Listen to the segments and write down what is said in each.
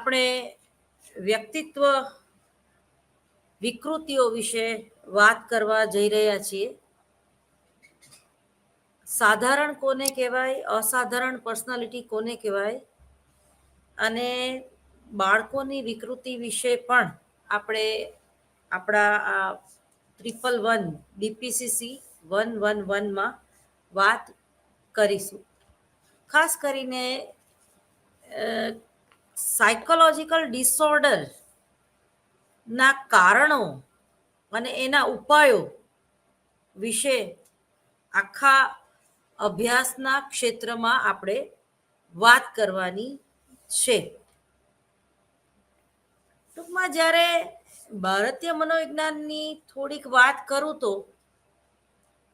આપણે વ્યક્તિત્વ વિકૃતિઓ વિશે વાત કરવા જઈ રહ્યા છીએ. સાધારણ કોને કહેવાય, અસાધારણ પર્સનાલિટી કોને કહેવાય, અને બાળકોની વિકૃતિ વિશે પણ આપણે આપણા આ 111 BPCC 111માં વાત કરીશું. ખાસ કરીને સાયકોલોજીકલ ડિસઓર્ડર ના કારણો અને એના ઉપાયો વિશે આખા અભ્યાસના ક્ષેત્રમાં આપણે વાત કરવાની છે. ટૂંકમાં જ્યારે ભારતીય મનોવિજ્ઞાનની થોડીક વાત કરું તો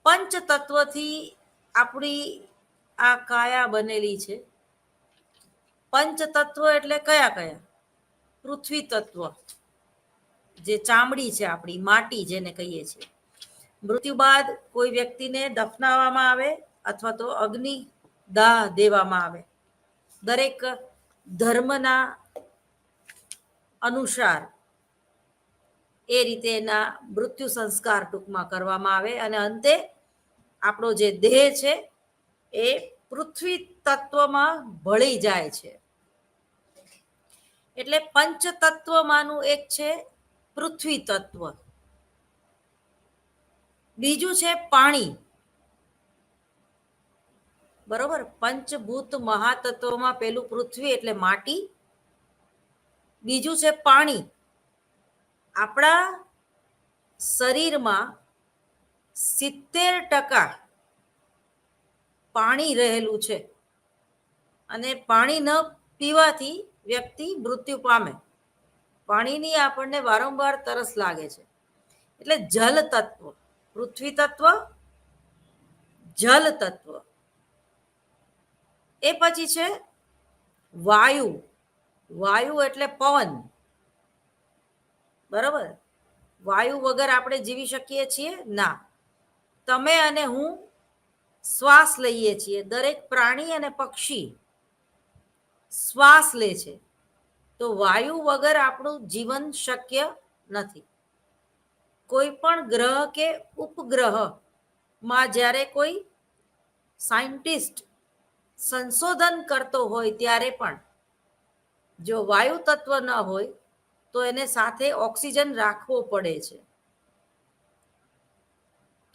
પંચતત્વથી આપણી આ કાયા બનેલી છે. પંચતત્વ એટલે કયા કયા? પૃથ્વી તત્વ, જે ચામડી છે આપણી, માટી જેને કહીએ છીએ. મૃત્યુ બાદ કોઈ વ્યક્તિને દફનાવવામાં આવે અથવા તો અગ્નિ દાહ દેવામાં આવે. દરેક ધર્મના અનુસાર એ રીતે એના મૃત્યુ સંસ્કાર ટૂંકમાં કરવામાં આવે અને અંતે આપણો જે દેહ છે એ પૃથ્વી તત્વમાં ભળી જાય છે. એટલે પંચતત્વમાંનું એક છે પૃથ્વી તત્વ. બીજું છે પાણી. બરોબર, પંચભૂત મહાતત્વમાં પેલું પૃથ્વી એટલે માટી, બીજું છે પાણી. આપણા શરીરમાં 70% પાણી રહેલું છે અને પાણી ન પીવાથી વ્યક્તિ મૃત્યુ પામે. પાણીની આપણને વારંવાર તરસ લાગે છે. એટલે જલ તત્વ, પૃથ્વી તત્વ, જલ તત્વ. એ પછી છે વાયુ. વાયુ એટલે પવન. બરોબર, વાયુ વગર આપણે જીવી શકીએ છીએ? ના. તમે અને હું શ્વાસ લઈએ છીએ. દરેક પ્રાણી અને પક્ષી શ્વાસ લે છે. તો વાયુ વગર આપણું જીવન શક્ય નથી. કોઈ પણ ગ્રહ કે ઉપગ્રહમાં જ્યારે કોઈ સાયન્ટિસ્ટ સંશોધન કરતો હોય ત્યારે પણ જો વાયુ તત્વ ન હોય તો એને સાથે ઓક્સિજન રાખવો પડે છે.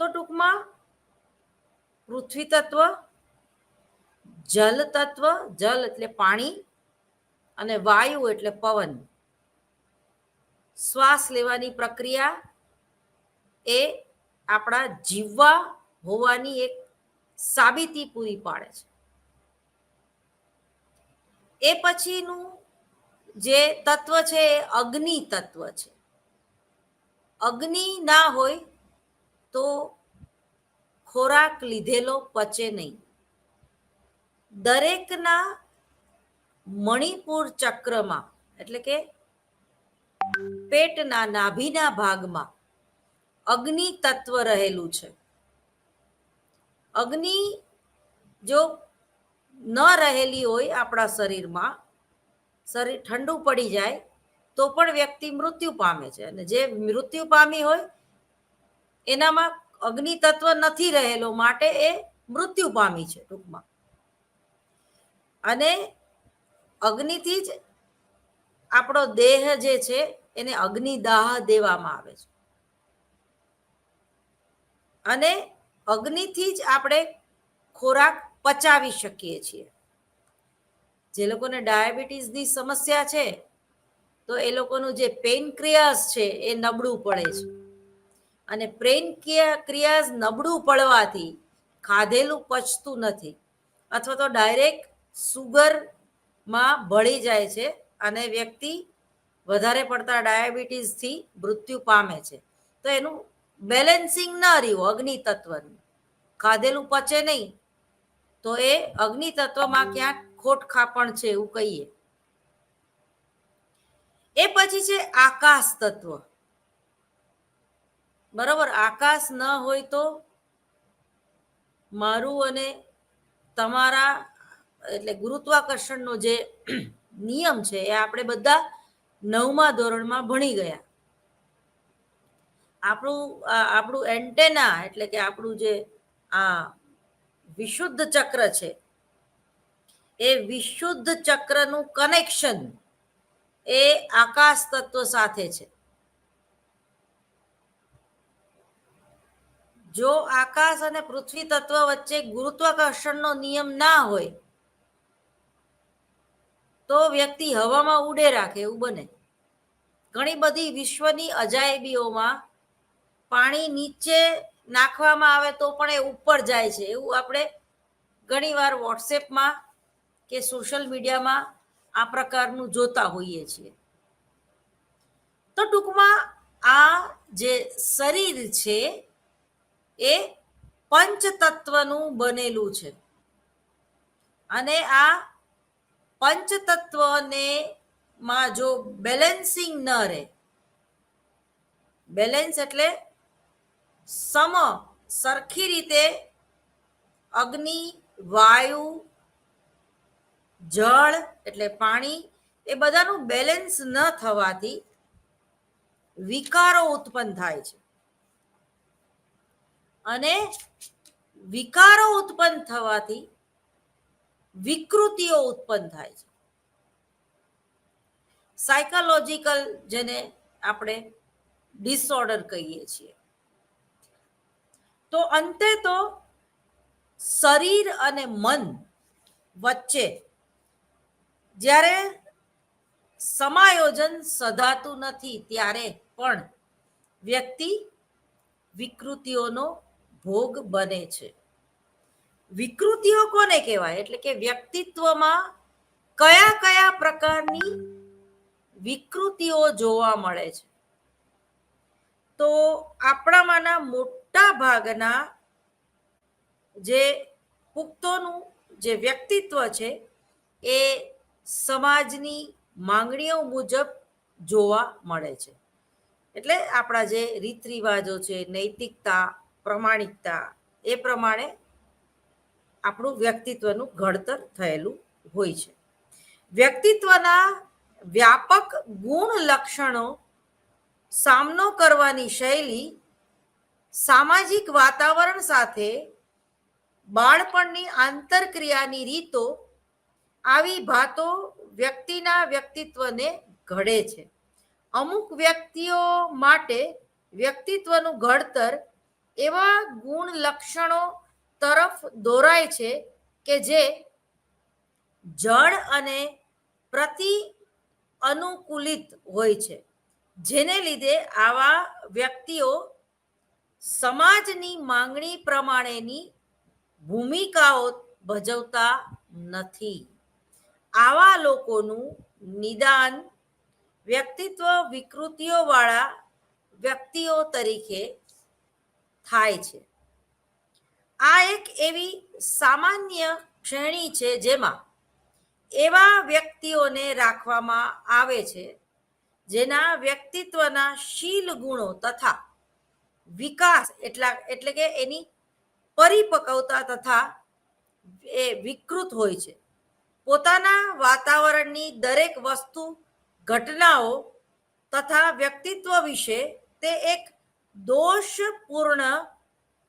તો ટૂંકમાં પૃથ્વી તત્વ, જલ તત્વ, જલ એટલે પાણી, અને વાયુ એટલે પવન. શ્વાસ લેવાની પ્રક્રિયા એ આપણા જીવવા હોવાની એક સાબિતી પૂરી પાડે છે. એ પછીનું જે તત્વ છે એ અગ્નિ તત્વ છે. અગ્નિ ના હોય તો ખોરાક લીધેલો પચે નહીં. દરેકના મણિપુર ચક્રમાં એટલે કે પેટના નાભીના ભાગમાં અગ્નિ તત્વ રહેલું છે. અગ્નિ જો ન રહેલી હોય આપણા શરીરમાં, શરીર ઠંડુ પડી જાય તો પણ વ્યક્તિ મૃત્યુ પામે છે. અને જે મૃત્યુ પામી હોય એનામાં અગ્નિ તત્વ નથી રહેલો, માટે એ મૃત્યુ પામી છે ટૂંકમાં. અને અગ્નિથી જ આપણો દેહ જે છે એને અગ્નિદાહ દેવામાં આવે છે. અને અગ્નિથી જ આપણે ખોરાક પચાવી શકીએ છીએ. જે લોકોને ડાયાબિટીસની સમસ્યા છે તો એ લોકોનું જે પેનક્રિયાસ છે એ નબળું પડે છે. અને પેનક્રિયાસ નબળું પડવાથી ખાધેલું પચતું નથી, અથવા તો ડાયરેક્ટ સુગરમાં ભળી જાય છે અને વ્યક્તિ વધારે પડતા ડાયાબિટીસથી મૃત્યુ પામે છે. તો એનું બેલેન્સિંગ ના રહ્યું અગ્નિ તત્વનું, ખાધેલું પચે નહીં તો એ અગ્નિ તત્વમાં ક્યાંક ખોટ ખાપણ છે એવું કહીએ. એ પછી છે આકાશ તત્વ. બરોબર, આકાશ ન હોય તો મારું અને તમારા એટલે ગુરુત્વાકર્ષણનો જે નિયમ છે એ આપણે બધા 9મા ધોરણમાં ભણી ગયા. આપણું એન્ટેના એટલે કે આપણું જે આ વિશુદ્ધ ચક્ર છે એ વિશુદ્ધ ચક્રનું કનેક્શન એ આકાશ તત્વ સાથે છે. જો આકાશ અને પૃથ્વી તત્વ વચ્ચે ગુરુત્વાકર્ષણનો નિયમ ના હોય તો વ્યક્તિ હવામાં ઉડે રાખે એવું બને. ઘણી બધી વિશ્વની અજાયબીઓમાં પાણી નીચે નાખવામાં આવે તો પણ એ ઉપર જાય છે, એવું આપણે ઘણીવાર વોટ્સએપમાં કે સોશિયલ મીડિયામાં આ પ્રકારનું જોતા હોઈએ છીએ. તો ટૂંકમાં આ જે શરીર છે એ પંચતત્વનું બનેલું છે અને આ પંચતત્વને માં જો બેલેન્સિંગ ન રહે, બેલેન્સ એટલે સરખી રીતે અગ્નિ, વાયુ, જળ એટલે પાણી એ બધાનું બેલેન્સ ન થવાથી વિકારો ઉત્પન્ન થાય છે અને વિકારો ઉત્પન્ન થવાથી વિકૃતિઓ ઉત્પન્ન થાય છે. સાયકોલોજીકલ જેને આપણે ડિસઓર્ડર કહીએ છીએ. તો અંતે તો શરીર અને મન વચ્ચે જ્યારે સમાયોજન સધાતું નથી ત્યારે પણ વ્યક્તિ વિકૃતિઓનો ભોગ બને છે. વિકૃતિઓ કોને કહેવાય? એટલે કે વ્યક્તિત્વમાં કયા કયા પ્રકારની વિકૃતિઓ જોવા મળે છે? તો આપણામાંના મોટા ભાગના જે પુખ્તોનું જે વ્યક્તિત્વ છે એ સમાજની માંગણીઓ મુજબ જોવા મળે છે. એટલે આપણા જે રીત રિવાજો છે, નૈતિકતા, પ્રમાણિકતા એ પ્રમાણે આપણું વ્યક્તિત્વનું ઘડતર થયેલું હોય છે. વ્યક્તિત્વના વ્યાપક ગુણ લક્ષણો સામનો કરવાની શૈલી સામાજિક વાતાવરણ સાથે બાળપણની આંતરક્રિયાની રીતો આવી ભાતો વ્યક્તિના વ્યક્તિત્વને ઘડે છે. અમુક વ્યક્તિઓ માટે વ્યક્તિત્વનું ઘડતર એવા ગુણ લક્ષણો તરફ દોરાય છે કે જે જળ અને પ્રતિ અનુકૂલિત હોય છે, જેને લીધે આવા વ્યક્તિઓ સમાજની માંગણી પ્રમાણેની ભૂમિકાઓ ભજવતા નથી. આવા લોકોનું નિદાન વ્યક્તિત્વ વિકૃતિઓવાળા વ્યક્તિઓ તરીકે થાય છે. આ એક એવી સામાન્ય શ્રેણી છે જેમાં એવા વ્યક્તિઓને રાખવામાં આવે છે જેના વ્યક્તિત્વના શીલ ગુણો તથા વિકાસ એટલે કે એની પરિપક્વતા તથા એ વિકૃત હોય છે. પોતાના વાતાવરણની દરેક વસ્તુ, ઘટનાઓ તથા વ્યક્તિત્વ વિશે તે એક દોષપૂર્ણ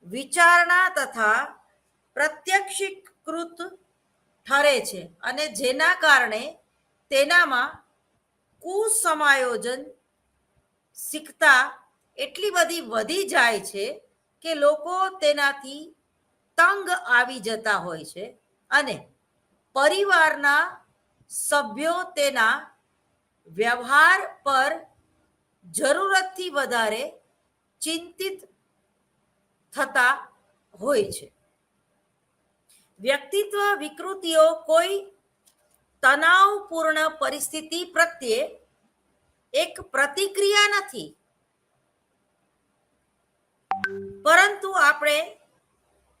વિચારણા તથા પ્રત્યક્ષીકૃત ઠરે છે અને જેના કારણે તેનામાં કુસમાયોજન શીખતા એટલી બધી વધી જાય છે કે લોકો તેનાથી તંગ આવી જતા હોય છે અને પરિવારના સભ્યો તેના વ્યવહાર પર જરૂરતથી વધારે ચિંતિત થતા હોય છે. વ્યક્તિત્વ વિકૃતિઓ કોઈ તણાવપૂર્ણ પરિસ્થિતિ પ્રત્યે એક પ્રતિક્રિયા નથી, પરંતુ આપણે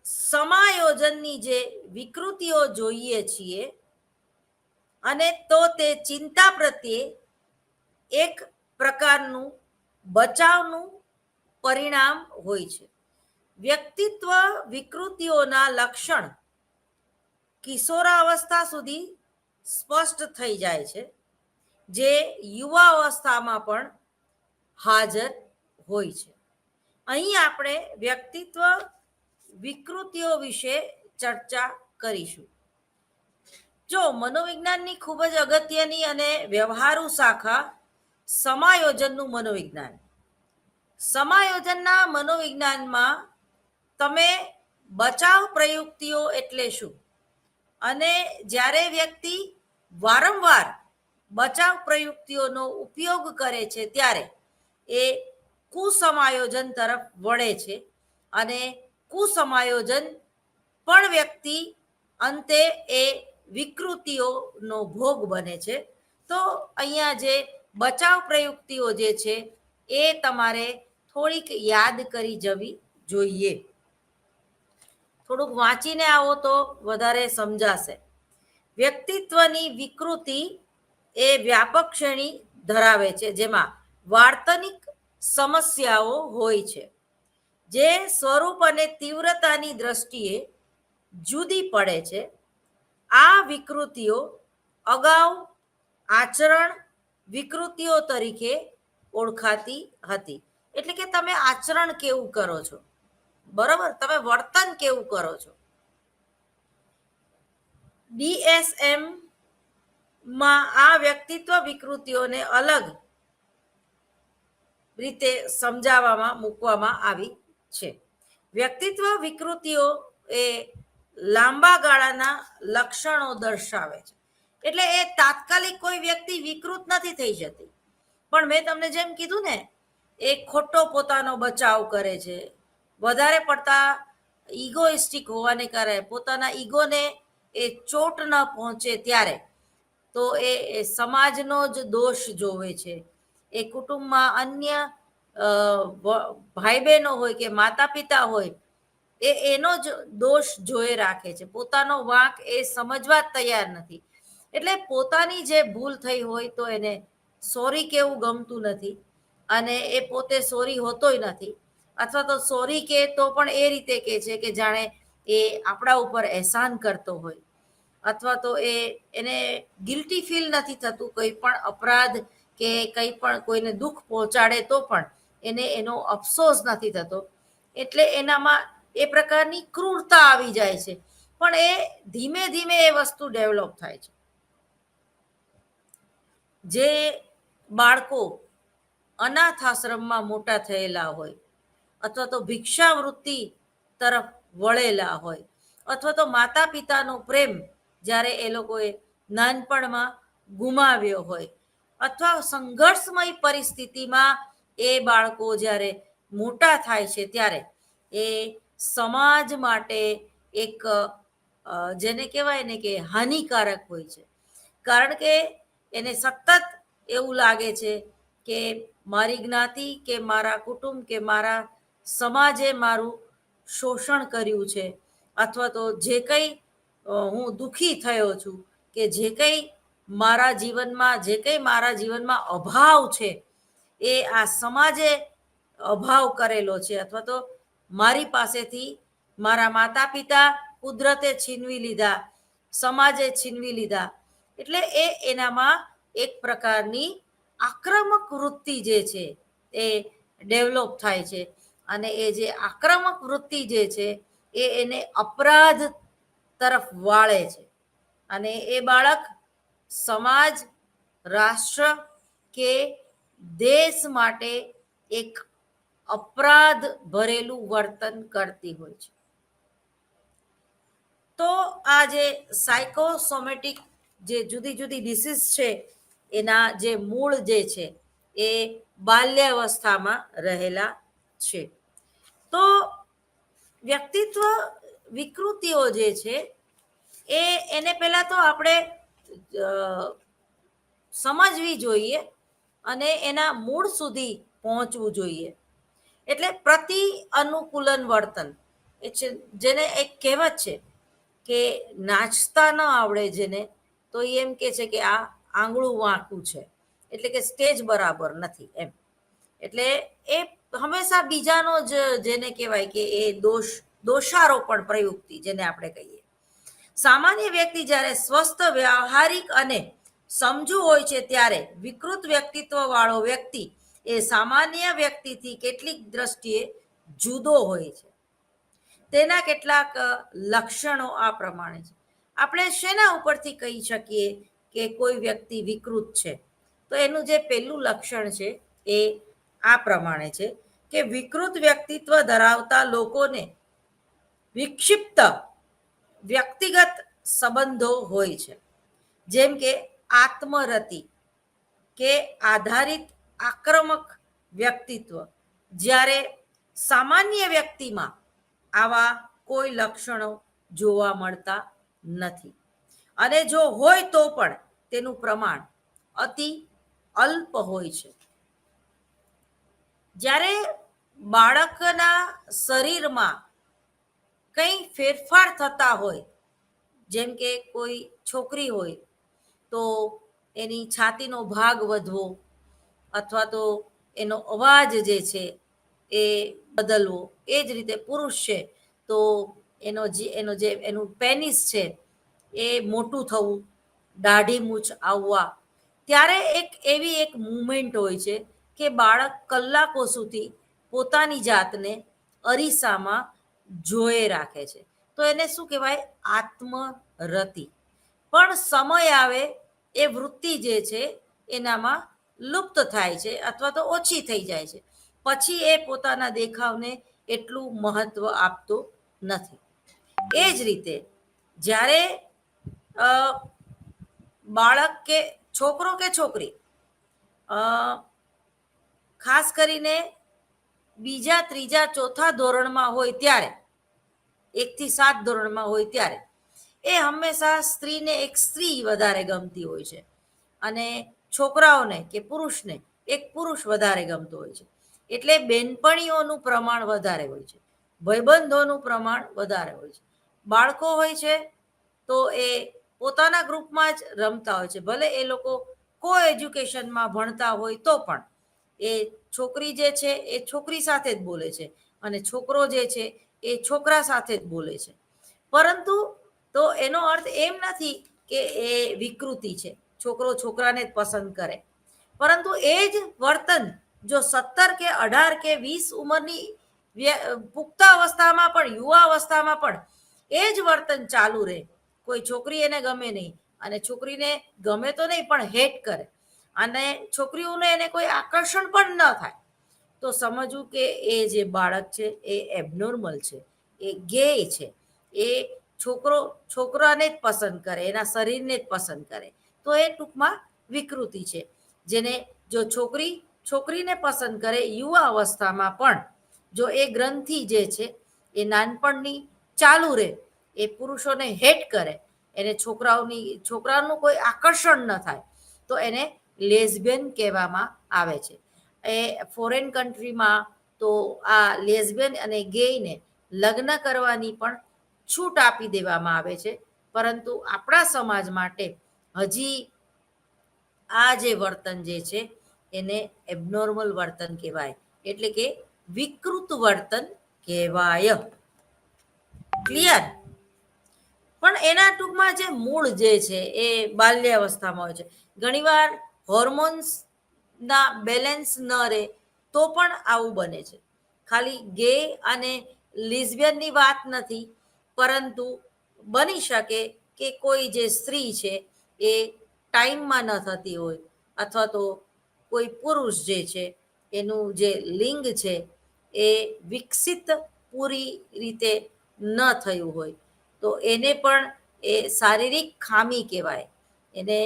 સમાયોજનની જે વિકૃતિઓ જોઈએ છીએ અને તો તે ચિંતા પ્રત્યે એક પ્રકારનું બચાવનું પરિણામ હોય છે. વ્યક્તિત્વ વિકૃતિઓના લક્ષણ કિશોરાવસ્થા સુધી સ્પષ્ટ થઈ જાય છે, જે યુવા અવસ્થામાં પણ હાજર હોય છે. અહીં આપણે વ્યક્તિત્વ વિકૃતિઓ વિશે ચર્ચા કરીશું. જો મનોવિજ્ઞાનની ખૂબ જ અગત્યની અને વ્યવહારુ શાખા સમાયોજનનું મનોવિજ્ઞાન. સમાયોજનના મનોવિજ્ઞાનમાં તમે બચાવ પ્રયુક્તિઓ એટલે શું, અને જ્યારે વ્યક્તિ વારંવાર બચાવ પ્રયુક્તિઓનો ઉપયોગ કરે છે ત્યારે એ કુસમાયોજન તરફ વળે છે, અને કુસમાયોજન પણ વ્યક્તિ અંતે એ વિકૃતિઓનો ભોગ બને છે. તો અહીંયા જે બચાવ પ્રયુક્તિઓ જે છે એ તમારે થોડીક યાદ કરી જવી જોઈએ. થોડુંક વાંચીને આવો તો વધારે સમજાશે. વ્યક્તિત્વની વિકૃતિ એ વ્યાપક શ્રેણી ધરાવે છે, જેમાં વાર્તનિક સમસ્યાઓ હોય છે, જે સ્વરૂપ અને તીવ્રતાની દ્રષ્ટિએ જુદી પડે છે. આ વિકૃતિઓ અગાઉ આચરણ વિકૃતિઓ તરીકે ઓળખાતી હતી. એટલે કે તમે આચરણ કેવું કરો છો, બરાબર, તમે વર્તન કેવું કરો છો. DSM માં આ વ્યક્તિત્વ વિકૃતિઓને અલગ રીતે સમજાવવામાં મૂકવામાં આવી છે. વ્યક્તિત્વ વિકૃતિઓ એ લાંબા ગાળાના લક્ષણો દર્શાવે છે. એટલે એ તાત્કાલિક કોઈ વ્યક્તિ વિકૃત નથી થઈ જતી, પણ મેં તમને જેમ કીધું ને, એ ખોટો પોતાનો બચાવ કરે છે, વધારે પડતા ઈગોઇસ્ટિક હોવાને કારણે પોતાના ઈગોને એ ચોટ ન પહોંચે ત્યારે તો એ સમાજનો જ દોષ જોવે છે. એ કુટુંબમાં અન્ય ભાઈ બહેનો હોય કે માતા પિતા હોય, એનો જ દોષ જોઈ રાખે છે, પોતાનો વાંક એ સમજવા જ તૈયાર નથી. એટલે પોતાની જે ભૂલ થઈ હોય તો એને સોરી કહેવું ગમતું નથી, અને એ પોતે સોરી હોતોય નથી, અથવા તો સોરી કહે તો પણ એ રીતે કહે છે કે જાણે એ આપણા ઉપર અહેસાન કરતો હોય, અથવા તો એને ગિલ્ટી ફીલ નથી થતું કોઈ પણ અપરાધ કે કંઈ પણ કોઈને દુઃખ પહોંચાડે તો પણ એને એનો અફસોસ નથી થતો. એટલે એનામાં એ પ્રકારની ક્રૂરતા આવી જાય છે, પણ એ ધીમે ધીમે એ વસ્તુ ડેવલપ થાય છે. જે બાળકો અનાથ આશ્રમમાં મોટા થયેલા હોય, અથવા તો ભિક્ષાવૃત્તિ તરફ વળેલા હોય, અથવા તો માતા પિતાનો પ્રેમ જ્યારે એ લોકોએ નાનપણમાં ગુમાવ્યો હોય, અથવા સંઘર્ષમય પરિસ્થિતિમાં એ બાળકો જ્યારે મોટા થાય છે ત્યારે એ સમાજ માટે એક જેને કહેવાય ને કે હાનિકારક હોય છે. કારણ કે એને સતત એવું લાગે છે કે મારી જ્ઞાતિ કે મારા કુટુંબ કે મારા સમાજે મારું શોષણ કર્યું છે, અથવા તો જે કંઈ હું દુઃખી થયો છું, કે જે કંઈ મારા જીવનમાં અભાવ છે એ આ સમાજે અભાવ કરેલો છે, અથવા તો મારી પાસેથી મારા માતા પિતા કુદરતે છીનવી લીધા, સમાજે છીનવી લીધા. એટલે એનામાં એક પ્રકારની આક્રમક વૃત્તિ જે છે એ ડેવલપ થાય છે, અને એ જે આક્રમક વૃત્તિ જે છે એને અપરાધ તરફ વાળે છે, અને એ બાળક સમાજ, રાષ્ટ્ર કે દેશ માટે એક અપરાધ ભરેલું વર્તન કરતી હોય છે. તો આ જે સાયકોસોમેટિક જે જુદી જુદી ડિસીઝ છે એના જે મૂળ જે છે એ બાલ્યાવસ્થામાં રહેલા છે. તો વ્યક્તિત્વ વિકૃતિઓ જે છે એને પહેલા તો આપણે સમજવી જોઈએ અને એના મૂળ સુધી પહોંચવું જોઈએ. એટલે પ્રતિ અનુકૂલન વર્તન, જેને એક કહેવત છે કે નાચતા ન આવડે જેને તો એમ કે છે કે આ આંગળું વાંકું છે, એટલે કે સ્ટેજ બરાબર નથી એમ. એટલે એ હંમેશા બીજાનો જ જેને કહેવાય કે એ દોષારોપણ પ્રયુક્તિ જેને આપણે કહીએ. સામાન્ય વ્યક્તિ જ્યારે સ્વસ્થ, વ્યવહારિક અને સમજુ હોય છે ત્યારે વિકૃત વ્યક્તિત્વ વાળો વ્યક્તિ એ સામાન્ય વ્યક્તિથી કેટલીક દ્રષ્ટિએ જુદો હોય છે. તેના કેટલાક લક્ષણો આ પ્રમાણે છે. આપણે શેના ઉપરથી કહી શકીએ કે કોઈ વ્યક્તિ વિકૃત છે? તો એનું જે પહેલું લક્ષણ છે એ આ પ્રમાણે છે કે વિકૃત વ્યક્તિત્વ ધરાવતા લોકોને વિક્ષિપ્ત વ્યક્તિગત સંબંધો હોય છે, જેમ કે આત્મરતિ કે આધારિત આક્રમક વ્યક્તિત્વ. જ્યારે સામાન્ય વ્યક્તિમાં આવા કોઈ લક્ષણો જોવા મળતા નથી, અને જો હોય તો પણ તેનું પ્રમાણ અતિ અલ્પ હોય છે. જ્યારે બાળકના શરીરમાં કંઈ ફેરફાર થતા હોય, જેમ કે કોઈ છોકરી હોય તો એની છાતીનો ભાગ વધવો, અથવા તો એનો અવાજ જે છે એ બદલવો. એ જ રીતે પુરુષ છે તો એનું પેનિસ છે એ મોટું થવું, દાઢી મૂછ આવવા, ત્યારે એવી એક મુમેન્ટ હોય છે કે બાળક કલાકો સુધી પોતાની જાતને અરીસામાં જોયે રાખે છે. તો એને શું કહેવાય? આત્મરતિ. પણ સમય આવે એ વૃત્તિ જે છે એનામાં લુપ્ત થાય છે અથવા તો ઓછી થઈ જાય છે. પછી એ પોતાના દેખાવને એટલું મહત્વ આપતો નથી. એ જ રીતે જ્યારે બાળક કે છોકરો કે છોકરી ખાસ કરીને બીજા, ત્રીજા, ચોથા ધોરણમાં હોય ત્યારે, 1 થી 7 ધોરણમાં હોય ત્યારે એ હંમેશા સ્ત્રીને એક સ્ત્રી વધારે ગમતી હોય છે, અને છોકરાઓને કે પુરુષને એક પુરુષ વધારે ગમતો હોય છે. એટલે બેનપણીઓનું પ્રમાણ વધારે હોય છે, ભાઈબંધોનું પ્રમાણ વધારે હોય છે. બાળકો હોય છે તો એ પોતાના ગ્રુપમાં જ રમતા હોય છે, ભલે એ લોકો કો એજ્યુકેશનમાં ભણતા હોય તો પણ એ છોકરી જે છે એ છોકરી સાથે જ બોલે છે, અને છોકરો જે છે એ છોકરા સાથે જ બોલે છે. પરંતુ તો એનો અર્થ એમ નથી કે એ વિકૃતિ છે, છોકરો છોકરાને જ પસંદ કરે. પરંતુ એ જ વર્તન જો 17 કે 18 કે 20 ઉંમરની પુખ્ત અવસ્થામાં પણ, યુવા અવસ્થામાં પણ એ જ વર્તન ચાલુ રહે, કોઈ છોકરી એને ગમે નહીં અને છોકરીને ગમે તો નહીં પણ હેટ કરે, અને છોકરીઓને એને કોઈ આકર્ષણ પણ ન થાય, તો સમજવું કે એ જે બાળક છે એ એબનોર્મલ છે, એ ગે છે. એ છોકરાને જ પસંદ કરે, એના શરીરને જ પસંદ કરે. તો એ ટૂંકમાં વિકૃતિ છે. જેને જો છોકરીને પસંદ કરે યુવા અવસ્થામાં પણ, જો એ ગ્રંથિ જે છે એ નાનપણની ચાલુ રહે, એ પુરુષોને હેટ કરે, એને છોકરાઓનું કોઈ આકર્ષણ ન થાય, તો એને લેઝબિયન કહેવામાં આવે છે. એ ફોરેન કન્ટ્રીમાં તો આ લેઝબિયન અને ગેયને લગ્ન કરવાની પણ છૂટ આપી દેવામાં આવે છે. પરંતુ આપણા સમાજ માટે હજી આ જે વર્તન જે છે એને એબનોર્મલ વર્તન કહેવાય, એટલે કે વિકૃત વર્તન કહેવાય. ક્લિયર? પણ એના ટૂંકમાં જે મૂળ જે છે એ બાલ્યાવસ્થામાં હોય છે. ઘણીવાર હોર્મોન્સના બેલેન્સ ન રહે તો પણ આવું બને છે. ખાલી ગે અને લિઝબિયનની વાત નથી, પરંતુ બની શકે કે કોઈ જે સ્ત્રી છે એ ટાઈમમાં ન થતી હોય, અથવા તો કોઈ પુરુષ જે છે એનું જે લિંગ છે એ વિકસિત પૂરી રીતે ન થયું હોય, તો એને પણ એ શારીરિક ખામી કહેવાય. એને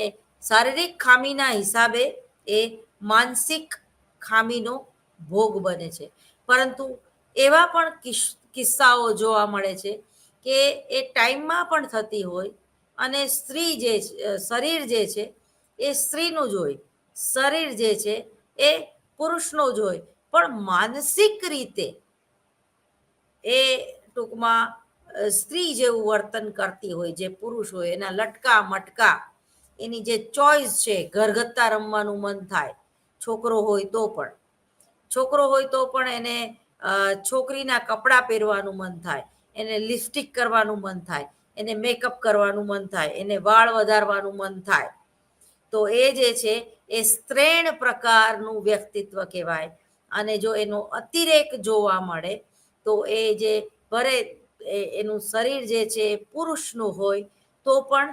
શારીરિક ખામીના હિસાબે એ માનસિક ખામીનો ભોગ બને છે. પરંતુ એવા પણ કિસ્સાઓ જોવા મળે છે કે એ ટાઈમમાં પણ થતી હોય, અને શરીર જે છે એ સ્ત્રીનું જ હોય, શરીર જે છે એ પુરુષનું જ હોય, પણ માનસિક રીતે એ ટૂંકમાં સ્ત્રી જેવું વર્તન કરતી હોય જે પુરુષ હોય. એના લટકા મટકા, એની જે ચોઈસ છે, ઘરગથ્થા રમવાનું મન થાય, છોકરો હોય તો પણ એને છોકરીના કપડાં પહેરવાનું મન થાય, એને લિપસ્ટિક કરવાનું મન થાય, એને મેકઅપ કરવાનું મન થાય, એને વાળ વધારવાનું મન થાય, તો એ જે છે એ સ્ત્રૈણ પ્રકારનું વ્યક્તિત્વ કહેવાય. અને જો એનો અતિરેક જોવા મળે તો એ જે ભરે એનું શરીર જે છે પુરુષનું હોય તો પણ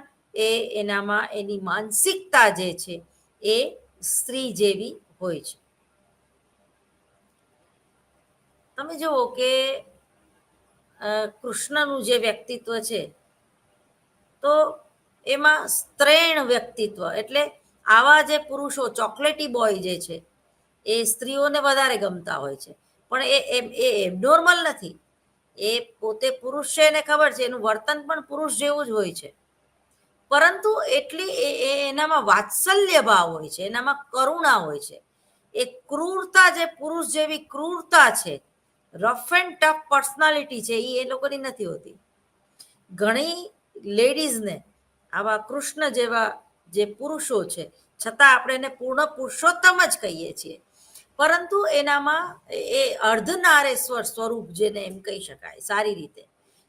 એનામાં એની માનસિકતા જે છે એ સ્ત્રી જેવી હોય છે. તમે જુઓ કે કૃષ્ણનું જે વ્યક્તિત્વ છે તો એમાં સ્ત્રૈણ વ્યક્તિત્વ, એટલે આવા જે પુરુષો ચોકલેટી બોય જે છે એ સ્ત્રીઓને વધારે ગમતા હોય છે. પણ એ એબનોર્મલ નથી, એ પોતે પુરુષ છે એને ખબર છે, એનું વર્તન પણ પુરુષ જેવું જ હોય છે. પરંતુ એટલી એનામાં વાત્સલ્ય ભાવ હોય છે, એનામાં કરુણા હોય છે. એ ક્રૂરતા જે પુરુષ જેવી ક્રૂરતા છે, રફ એન્ડ ટફ પર્સનાલિટી છે, એ લોકોની નથી હોતી. ઘણી લેડીઝને આવા કૃષ્ણ જેવા જે પુરુષો છે છતાં આપણે એને પૂર્ણ પુરુષોત્તમ જ કહીએ છીએ, પરંતુ એનામાં એ અર્ધનારેશ્વર સ્વરૂપ જેને એમ કહી શકાય સારી રીતે,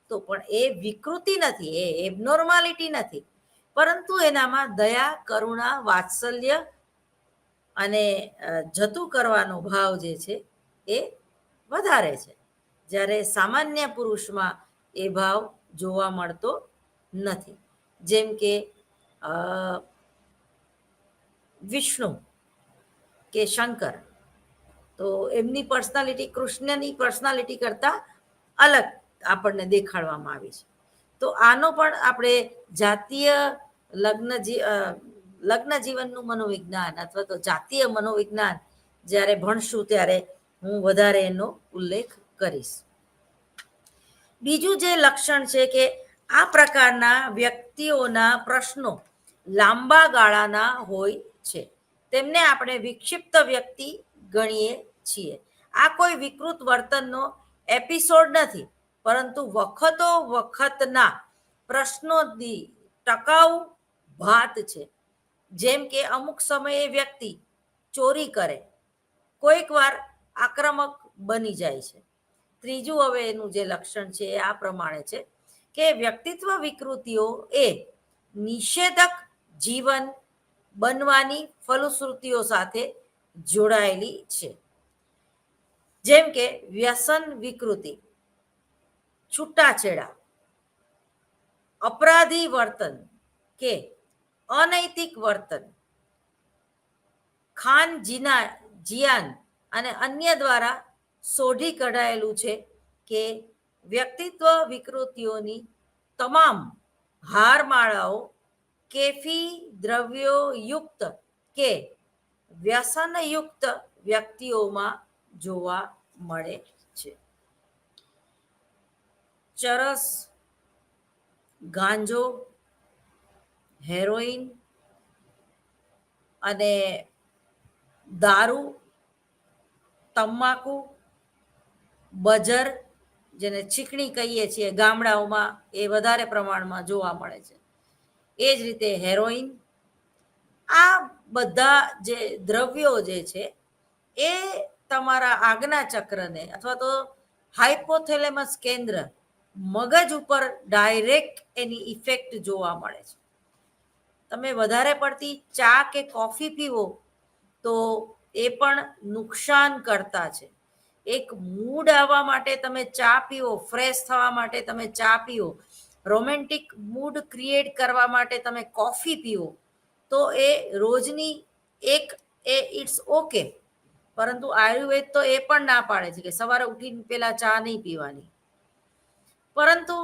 તો પણ એ વિકૃતિ નથી, એ એબનોર્માલિટી નથી, પરંતુ એનામાં દયા, કરુણા, વાત્સલ્ય અને જતું કરવાનો ભાવ જે છે એ વધારે છે. જ્યારે સામાન્ય પુરુષમાં એ ભાવ જોવા મળતો નથી. જેમ કે વિષ્ણુ કે શંકર, તો એમની પર્સનાલિટી કૃષ્ણની પર્સનાલિટી કરતાં અલગ આપણને દેખાડવામાં આવી છે. તો આનો પણ આપણે જાતીય લગ્ન જીવનનું મનોવિજ્ઞાન અથવા તો જાતીય મનોવિજ્ઞાન જ્યારે ભણશું ત્યારે હું વધારે એનો ઉલ્લેખ કરીશ. બીજું જે લક્ષણ છે કે આ પ્રકારના વ્યક્તિઓના પ્રશ્નો લાંબા ગાળાના હોય છે, તેમને આપણે વિક્ષિપ્ત વ્યક્તિ ગણીએ છીએ. આ કોઈ વિકૃત વર્તનનો એપિસોડ નથી, પરંતુ વખતો વખતના પ્રશ્નોની ટકાઉ ભાત છે. જેમ કે અમુક સમયે વ્યક્તિ ચોરી કરે, કોઈક વાર આક્રમક બની જાય છે. ત્રીજું હવે એનું જે લક્ષણ છે એ આ પ્રમાણે છે કે વ્યક્તિત્વ વિકૃતિઓ એ નિષેધક જીવન બનવાની ફલશ્રુતિઓ સાથે જોડાયેલી છે. જેમ કે વ્યસન વિકૃતિ, છૂટાછેડા, અપરાધી વર્તન કે અનૈતિક વર્તન, ખાન જિયાન અને અન્ય દ્વારા શોધી કઢાયેલું છે કે વ્યક્તિત્વ વિકૃતિઓની તમામ હારમાળાઓ કેફી દ્રવ્યો યુક્ત કે વ્યસનયુક્ત વ્યક્તિઓમાં જોવા મળે છે. ચરસ, ગાંજો, હેરોઈન અને દારૂ, તમાકુ, બજર જેને છીકણી કહીએ છીએ ગામડાઓમાં, એ વધારે પ્રમાણમાં જોવા મળે છે. એ જ રીતે હેરોઈન, આ બધા જે દ્રવ્યો જે છે એ તમારા આજ્ઞા ચક્રને અથવા તો હાઇપોથેલેમસ કેન્દ્ર મગજ ઉપર ડાયરેક્ટ એની ઇફેક્ટ જોવા મળે છે. તમે વધારે પડતી ચા કે કોફી પીવો તો એ પણ નુકસાન કરતા છે. એક મૂડ આવવા માટે તમે ચા પીવો, ફ્રેશ થવા માટે તમે ચા પીવો, રોમેન્ટિક મૂડ ક્રિએટ કરવા માટે તમે કોફી પીવો, તો એ રોજની એક ઇટ્સ ઓકે, પરંતુ આયુર્વેદ તો એ પણ ના પાડે છે કે સવારે ઉઠીને પેલા ચા નહીં પીવાની. પરંતુ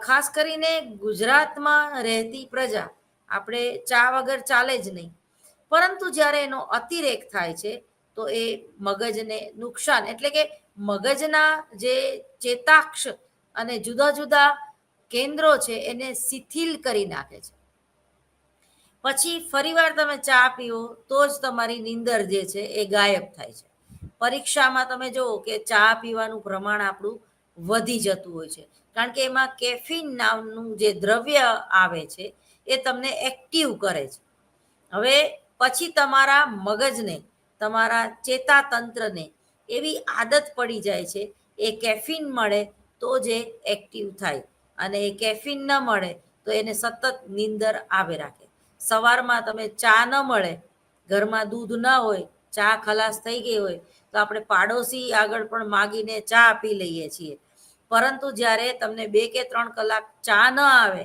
ખાસ કરીને ગુજરાતમાં રહેતી પ્રજા, આપણે ચા વગર ચાલે જ નહીં, પરંતુ જ્યારે એનો અતિરેક થાય છે તો એ મગજને નુકસાન, એટલે કે મગજના જે ચેતાક્ષ અને જુદા જુદા કેન્દ્રો છે એને શિથિલ કરી નાખે છે. પછી ફરીવાર તમે ચા પીવો તો જ તમારી નીંદર જે છે એ ગાયબ થાય છે. પરીક્ષામાં તમે જુઓ કે ચા પીવાનું પ્રમાણ આપણું વધી જતું હોય છે, કારણ કે એમાં કેફીન નામનું જે દ્રવ્ય આવે છે એ તમને એક્ટિવ કરે છે. હવે પછી તમારા મગજને, તમારા ચેતાતંત્રને એવી આદત પડી જાય છે એ કેફીન મળે તો જ એ એક્ટિવ થાય, અને એ કેફીન ન મળે તો એને સતત નીંદર આવે રાખે. સવારમાં તમે ચા ન મળે, ઘરમાં દૂધ ન હોય, ચા ખલાસ થઈ ગઈ હોય, તો આપણે પાડોશી આગળ પણ માગીને ચા પી લઈએ છીએ. પરંતુ જ્યારે તમને 2 કે 3 કલાક ચા ન આવે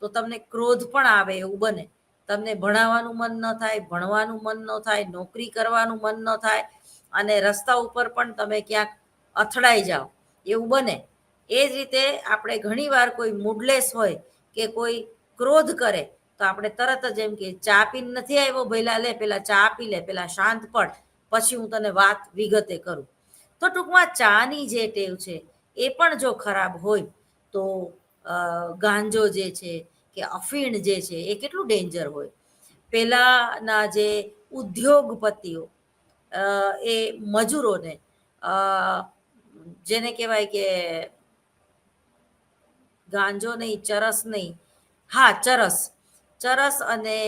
તો તમને ક્રોધ પણ આવે એવું બને. તમને ભણાવવાનું મન ન થાય, ભણવાનું મન ન થાય, નોકરી કરવાનું મન ન થાય, અને રસ્તા ઉપર પણ તમે ક્યાંક અથડાઈ જાઓ એવું બને. એ જ રીતે આપણે ઘણીવાર કોઈ મૂડલેસ હોય કે કોઈ ક્રોધ કરે તો આપણે તરત જ એમ કે ચા પીને નથી આવ્યો ભઈલા, લે પેલા ચા પી લે, પેલા શાંત પડ, પછી હું તને વાત વિગતે કરું. તો ટૂંકમાં ચાની જે ટેવ છે એ પણ જો ખરાબ હોય તો ગાંજો જે છે કે અફીણ જે છે એ કેટલું ડેન્જર હોય. પહેલાના જે ઉદ્યોગપતિઓ એ મજૂરોને જેને કહેવાય કે ગાંજો નહીં, ચરસ નહીં, હા ચરસ, ચરસ અને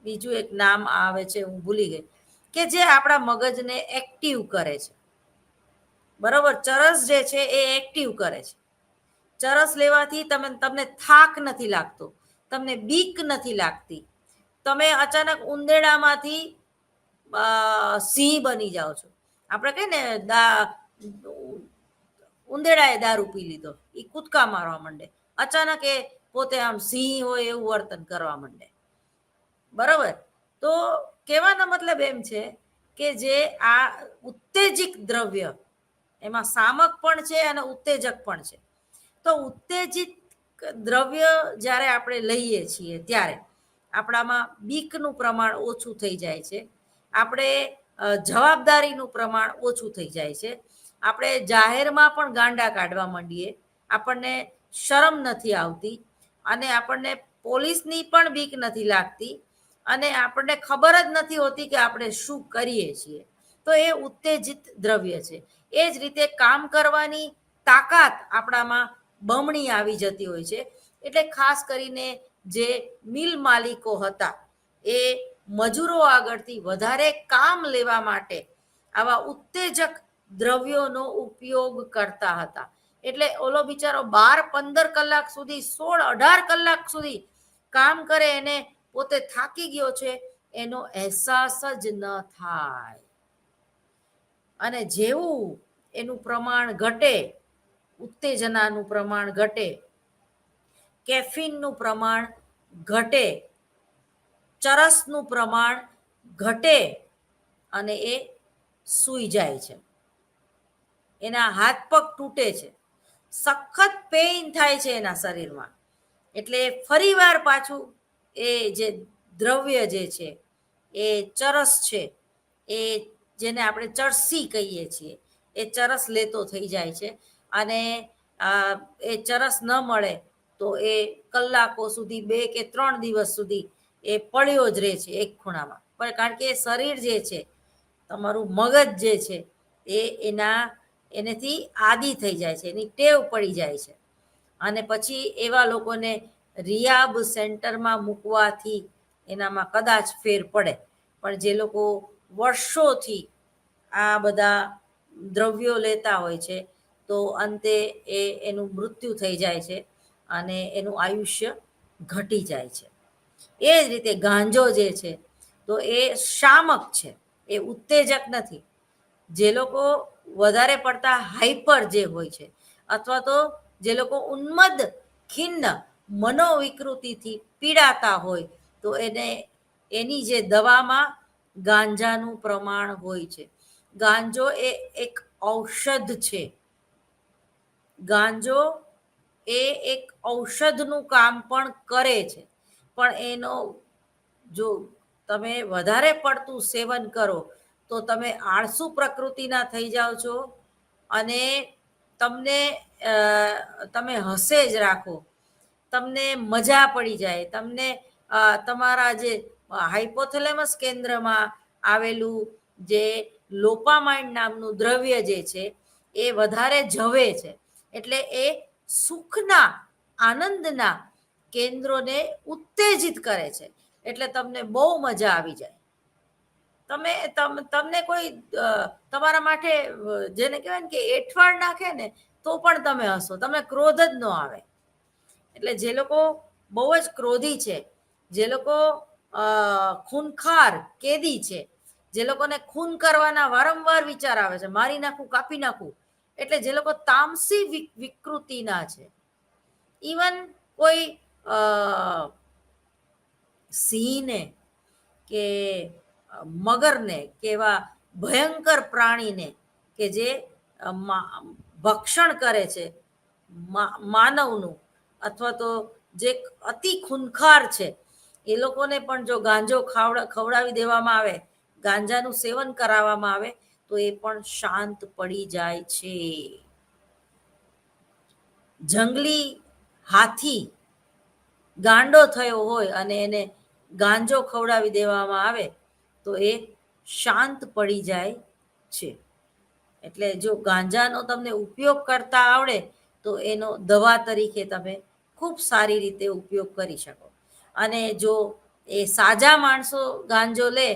બીજું એક નામ આવે છે, હું ભૂલી ગઈ, કે જે આપણા મગજને એક્ટિવ કરે છે. બરોબર, ચરસ જે છે એ એક્ટિવ કરે છે. ચરસ લેવાથી તમને થાક નથી લાગતો, તમને બીક નથી લાગતી, તમે અચાનક ઉંદેડામાંથી સિંહ બની જાઓ છો. આપણે કહીએ ને ઉંદેડાએ દારૂ પી લીધો, એ કૂદકા મારવા માંડે, અચાનક એ પોતે આમ સિંહ હોય એવું વર્તન કરવા માંડે. બરોબર, તો કહેવાનો મતલબ એમ છે કે જે આ ઉત્તેજિત દ્રવ્ય, એમાં સામક પણ છે અને ઉત્તેજક પણ છે. તો ઉત્તેજિત દ્રવ્ય જ્યારે આપણે લઈએ છીએ ત્યારે આપણામાં બીકનું પ્રમાણ ઓછું થઈ જાય છે, આપણે જવાબદારીનું પ્રમાણ ઓછું થઈ જાય છે, આપણે જાહેરમાં પણ ગાંડા કાઢવા માંડીએ, આપણને શરમ નથી આવતી, અને આપણને પોલીસની પણ બીક નથી લાગતી, અને આપણને ખબર જ નથી હોતી કે આપણે શું કરીએ છીએ. તો એ ઉત્તેજિત દ્રવ્ય છે. એ જ રીતે કામ કરવાની તાકાત આપણામાં બમણી આવી જતી હોય છે. એટલે ખાસ કરીને જે મિલ માલિકો હતા એ મજૂરો આગળથી વધારે કામ લેવા માટે આવા ઉત્તેજક દ્રવ્યોનો ઉપયોગ કરતા હતા. એટલે ઓલો બિચારો 12-15 કલાક સુધી, 16-18 કલાક સુધી કામ કરે, એને પોતે થાકી ગયો છે એનો અહેસાસ જ ન થાય. અને જેવું એનું પ્રમાણ ઘટે, ઉત્તેજનાનું પ્રમાણ ઘટે, કેફીનનું પ્રમાણ ઘટે, ચરસનું પ્રમાણ ઘટે, અને એ સૂઈ જાય છે, એના હાથ પગ તૂટે છે, સખત પેઇન થાય છે એના શરીરમાં. એટલે ફરીવાર પાછું એ જે દ્રવ્ય જે છે એ ચરસ છે, એ જેને આપણે ચરસી કહીએ છીએ, એ ચરસ લેતો થઈ જાય છે. અને એ ચરસ ન મળે તો એ કલાકો સુધી, 2 કે 3 દિવસ સુધી એ પડ્યો જ રહે છે એક ખૂણામાં. પણ કારણ કે એ શરીર જે છે, તમારું મગજ જે છે, એ એનેથી આદી થઈ જાય છે, એની ટેવ પડી જાય છે. અને પછી એવા લોકોને રિયાબ સેન્ટરમાં મૂકવાથી એનામાં કદાચ ફેર પડે. પણ જે લોકો વર્ષોથી આ બધા દ્રવ્યો લેતા હોય છે તો અંતે એનું મૃત્યુ થઈ જાય છે અને એનું આયુષ્ય ઘટી જાય છે. એ જ રીતે ગાંજો જે છે તો એ શામક છે, એ ઉત્તેજક નથી. જે લોકો વધારે પડતા હાઈપર જે હોય છે, અથવા તો જે લોકો ઉન્મદ ખિન્ન મનોવિકૃતિથી પીડાતા હોય, તો એની જે દવામાં ગાંજાનું પ્રમાણ હોય છે. ગાંજો એ એક ઔષધ છે. ગાંજો એ એક ઔષધનું કામ પણ કરે છે. પણ એનો જો તમે વધારે પડતું સેવન કરો તો તમે આળસુ પ્રકૃતિના થઈ જાઓ છો, અને તમને તમે હસે જ રાખો, તમને મજા પડી જાય, તમને તમારા જે હાઇપોથેલેમસ કેન્દ્રમાં આવેલું જે લોપામાઇન નામનું દ્રવ્ય જે છે એ વધારે જવે છે. એટલે એ સુખના, આનંદના કેન્દ્રોને ઉત્તેજિત કરે છે. એટલે તમને બહુ મજા આવી જાય. તમને કોઈ તમારા માટે જેને કહેવાય ને કે એઠવાડ નાખે ને, તો પણ તમે હસો, તમને ક્રોધ જ ન આવે. એટલે જે લોકો બહુ જ ક્રોધી છે, જે લોકો ખૂનખાર કેદી છે, જે લોકોને ખૂન કરવાના વારંવાર વિચાર આવે છે, મારી નાખું, કાપી નાખું, એટલે જે લોકો તામસી વિકૃતિના છે, ઇવન કોઈ સિંહને કે મગરને કે એવા ભયંકર પ્રાણીને કે જે ભક્ષણ કરે છે માનવનું, અથવા તો જે અતિ ખૂનખાર છે, એ લોકોને પણ જો ગાંજો ખવડાવી દેવામાં આવે, ગાંજાનું સેવન કરાવવામાં આવે, તો એ પણ શાંત પડી જાય છે. જંગલી હાથી ગાંડો થયો હોય અને એને ગાંજો ખવડાવી દેવામાં આવે તો એ શાંત પડી જાય છે. એટલે જો ગાંજાનો તમને ઉપયોગ કરતા આવડે તો એનો દવા તરીકે તમે ખૂબ સારી રીતે ઉપયોગ કરી શકો. અને જો એ સાજા માણસો ગાંજો લે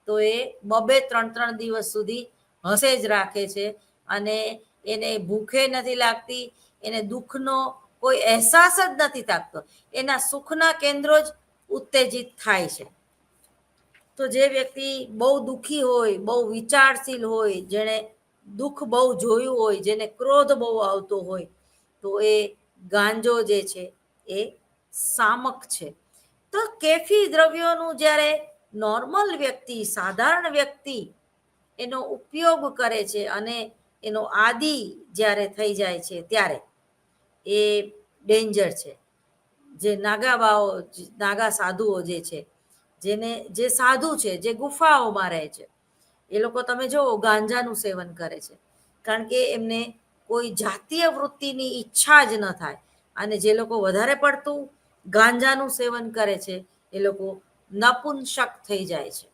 તો એ 2-3 દિવસ સુધી હસે જ રાખે છે, અને એને ભૂખે નથી લાગતી, એને દુઃખનો કોઈ અહેસાસ જ નથી થતો, એના સુખના કેન્દ્રો જ ઉત્તેજિત થાય છે. તો જે વ્યક્તિ બહુ દુઃખી હોય, બહુ વિચારશીલ હોય, જેણે દુઃખ બહુ જોયું હોય, જેને ક્રોધ બહુ આવતો હોય, તો એ ગાંજો જે છે એ સામક છે. તો કેફી દ્રવ્યોનું જ્યારે નોર્મલ વ્યક્તિ, સાધારણ વ્યક્તિ એનો ઉપયોગ કરે છે અને એનો આદિ જ્યારે થઈ જાય છે ત્યારે એ ડેન્જર છે. જે નાગા સાધુઓ જે છે, જે સાધુ છે, જે ગુફાઓમાં રહે છે, એ લોકો તમે જુઓ ગાંજાનું સેવન કરે છે, કારણ કે એમને કોઈ જાતીય વૃત્તિની ઈચ્છા જ ન થાય. અને જે લોકો વધારે પડતું ગાંજાનું સેવન કરે છે એ લોકો નપુંસક થઈ જાય છે.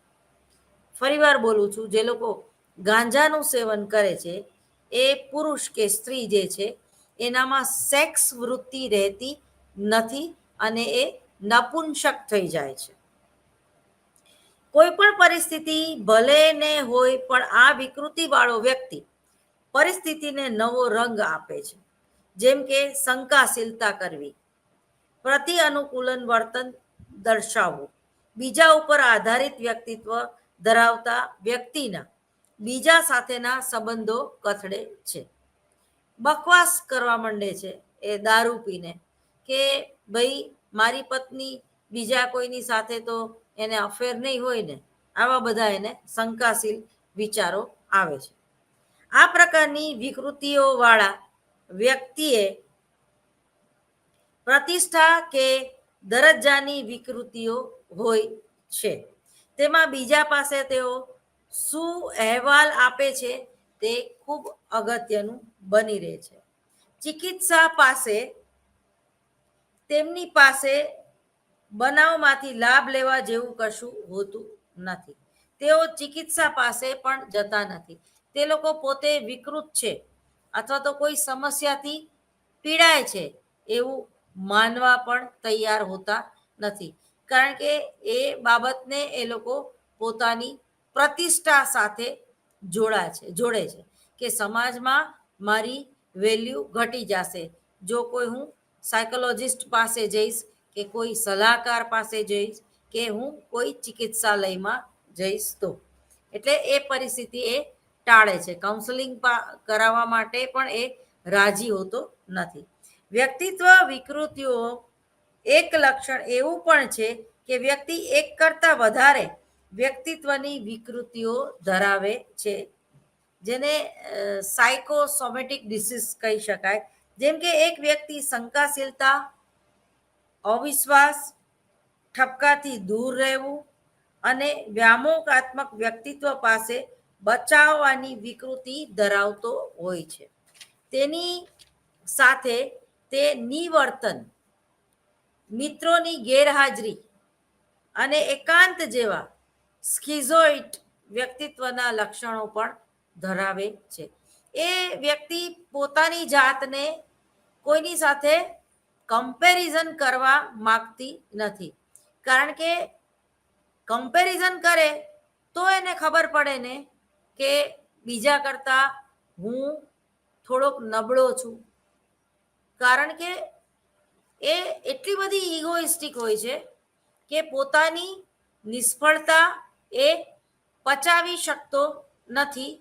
ફરીવાર બોલું છું, જે લોકો ગાંજાનું સેવન કરે છે એ પુરુષ કે સ્ત્રી જે છે એનામાં સેક્સ વૃત્તિ રહેતી નથી અને એ નપુંસક થઈ જાય છે. કોઈ પણ પરિસ્થિતિ ભલે ને હોય, પણ આ વિકૃતિ વાળો વ્યક્તિ પરિસ્થિતિને નવો રંગ આપે છે. જેમ કે શંકાશીલતા કરવી, પ્રતિ અનુકૂલન વર્તન દર્શાવવું, બીજા ઉપર આધારિત વ્યક્તિત્વ ધરાવતા વ્યક્તિના બીજા સાથેના સંબંધો કથળે છે. બકવાસ કરવા માંડે છે એ દારૂ પીને, કે ભાઈ મારી પત્ની બીજા કોઈની સાથે તો એને અફેર નહીં હોય ને, આવા બધા એને શંકાશીલ વિચારો આવે છે. આ પ્રકારની વિકૃતિઓ વાળા વ્યક્તિએ પ્રતિષ્ઠા કે દરજ્જાની વિકૃતિઓ હોય છે. તેમાં બીજા પાસે તેઓ શું અહેવાલ આપે છે તે ખૂબ અગત્યનું બની રહે છે. ચિકિત્સા પાસે તેમની પાસે બનાવમાંથી લાભ લેવા જેવું કશું હોતું નથી. તેઓ ચિકિત્સા પાસે પણ જતા નથી. તે લોકો પોતે વિકૃત છે અથવા તો કોઈ સમસ્યાથી પીડાય છે એવું માનવા પણ તૈયાર હોતા નથી, કારણ કે એ બાબતને એ લોકો પોતાની પ્રતિષ્ઠા સાથે જોડે છે કે સમાજમાં મારી વેલ્યુ ઘટી જશે જો કોઈ હું સાયકોલોજિસ્ટ પાસે જઈશ, કે કોઈ સલાહકાર પાસે જઈશ, કે હું કોઈ ચિકિત્સાલયમાં જઈશ તો. એટલે એ પરિસ્થિતિ એ ટાળે છે. કાઉન્સેલિંગ કરાવવા માટે પણ એ રાજી હોતો નથી. વ્યક્તિત્વ વિકૃતિઓ એક લક્ષણ એવું પણ છે કે વ્યક્તિ એક કરતા વધારે વ્યક્તિત્વની વિકૃતિઓ ધરાવે છે, જેને સાયકોસોમેટિક ડિસીઝ કહી શકાય. જેમ કે એક વ્યક્તિ શંકાશીલતા, અવિશ્વાસ, ઠપકાથી દૂર રહેવું અને વ્યામોહાત્મક વ્યક્તિત્વ પાસે બચાવવાની વિકૃતિ ધરાવતો હોય છે. તેની સાથે તે નિવર્તન, મિત્રોની ગેરહાજરી અને એકાંત જેવા સ્કિઝોઇડ વ્યક્તિત્વના લક્ષણો પણ ધરાવે છે. એ વ્યક્તિ પોતાની જાતને કોઈની સાથે કમ્પેરિઝન કરવા માંગતી નથી, કારણ કે કમ્પેરિઝન કરે તો એને ખબર પડે ને કે બીજા કરતા હું થોડોક નબળો છું, કારણ કે એ એટલી બધી ઇગોઇસ્ટિક હોય છે કે પોતાની નિષ્ફળતા એ પચાવી શકતો નથી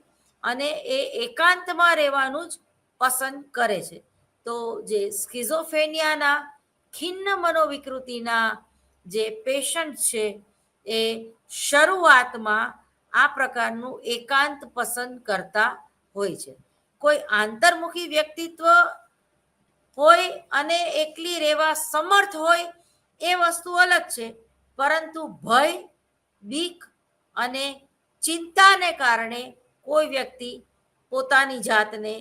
અને એ એકાંતમાં રહેવાનું જ પસંદ કરે છે. તો જે સ્કિઝોફેનિયાના ખિન્ન મનોવિકૃતિના જે પેશન્ટ છે એ શરૂઆતમાં આ પ્રકારનું એકાંત પસંદ કરતા હોય છે. કોઈ આંતરમુખી વ્યક્તિત્વ હોય અને એકલી રહેવા સમર્થ હોય એ વસ્તુ અલગ છે, પરંતુ ભય, બીક અને ચિંતાને કારણે કોઈ વ્યક્તિ પોતાની જાતને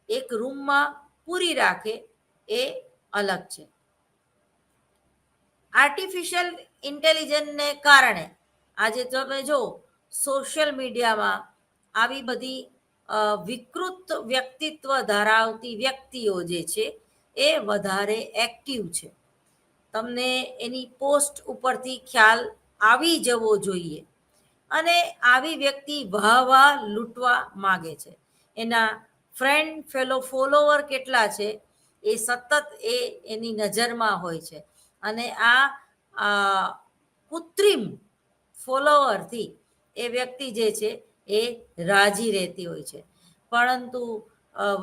એક રૂમમાં પૂરી રાખે એ અલગ છે. આર્ટિફિશિયલ ઇન્ટેલિજન્સને કારણે આજે તમે જો સોશિયલ મીડિયામાં આવી બધી વિકૃત વ્યક્તિત્વ ધરાવતી વ્યક્તિઓ જે છે એ વધારે એક્ટિવ છે. તમને એની પોસ્ટ ઉપરથી ખ્યાલ આવી જવો જોઈએ. અને આવી વ્યક્તિ વાહ લૂંટવા માગે છે. એના ફ્રેન્ડ ફોલોવર કેટલા છે એ સતત એની નજરમાં હોય છે. અને આ કૃત્રિમ ફોલોવરથી એ વ્યક્તિ જે છે એ રાજી રહેતી હોય છે. પરંતુ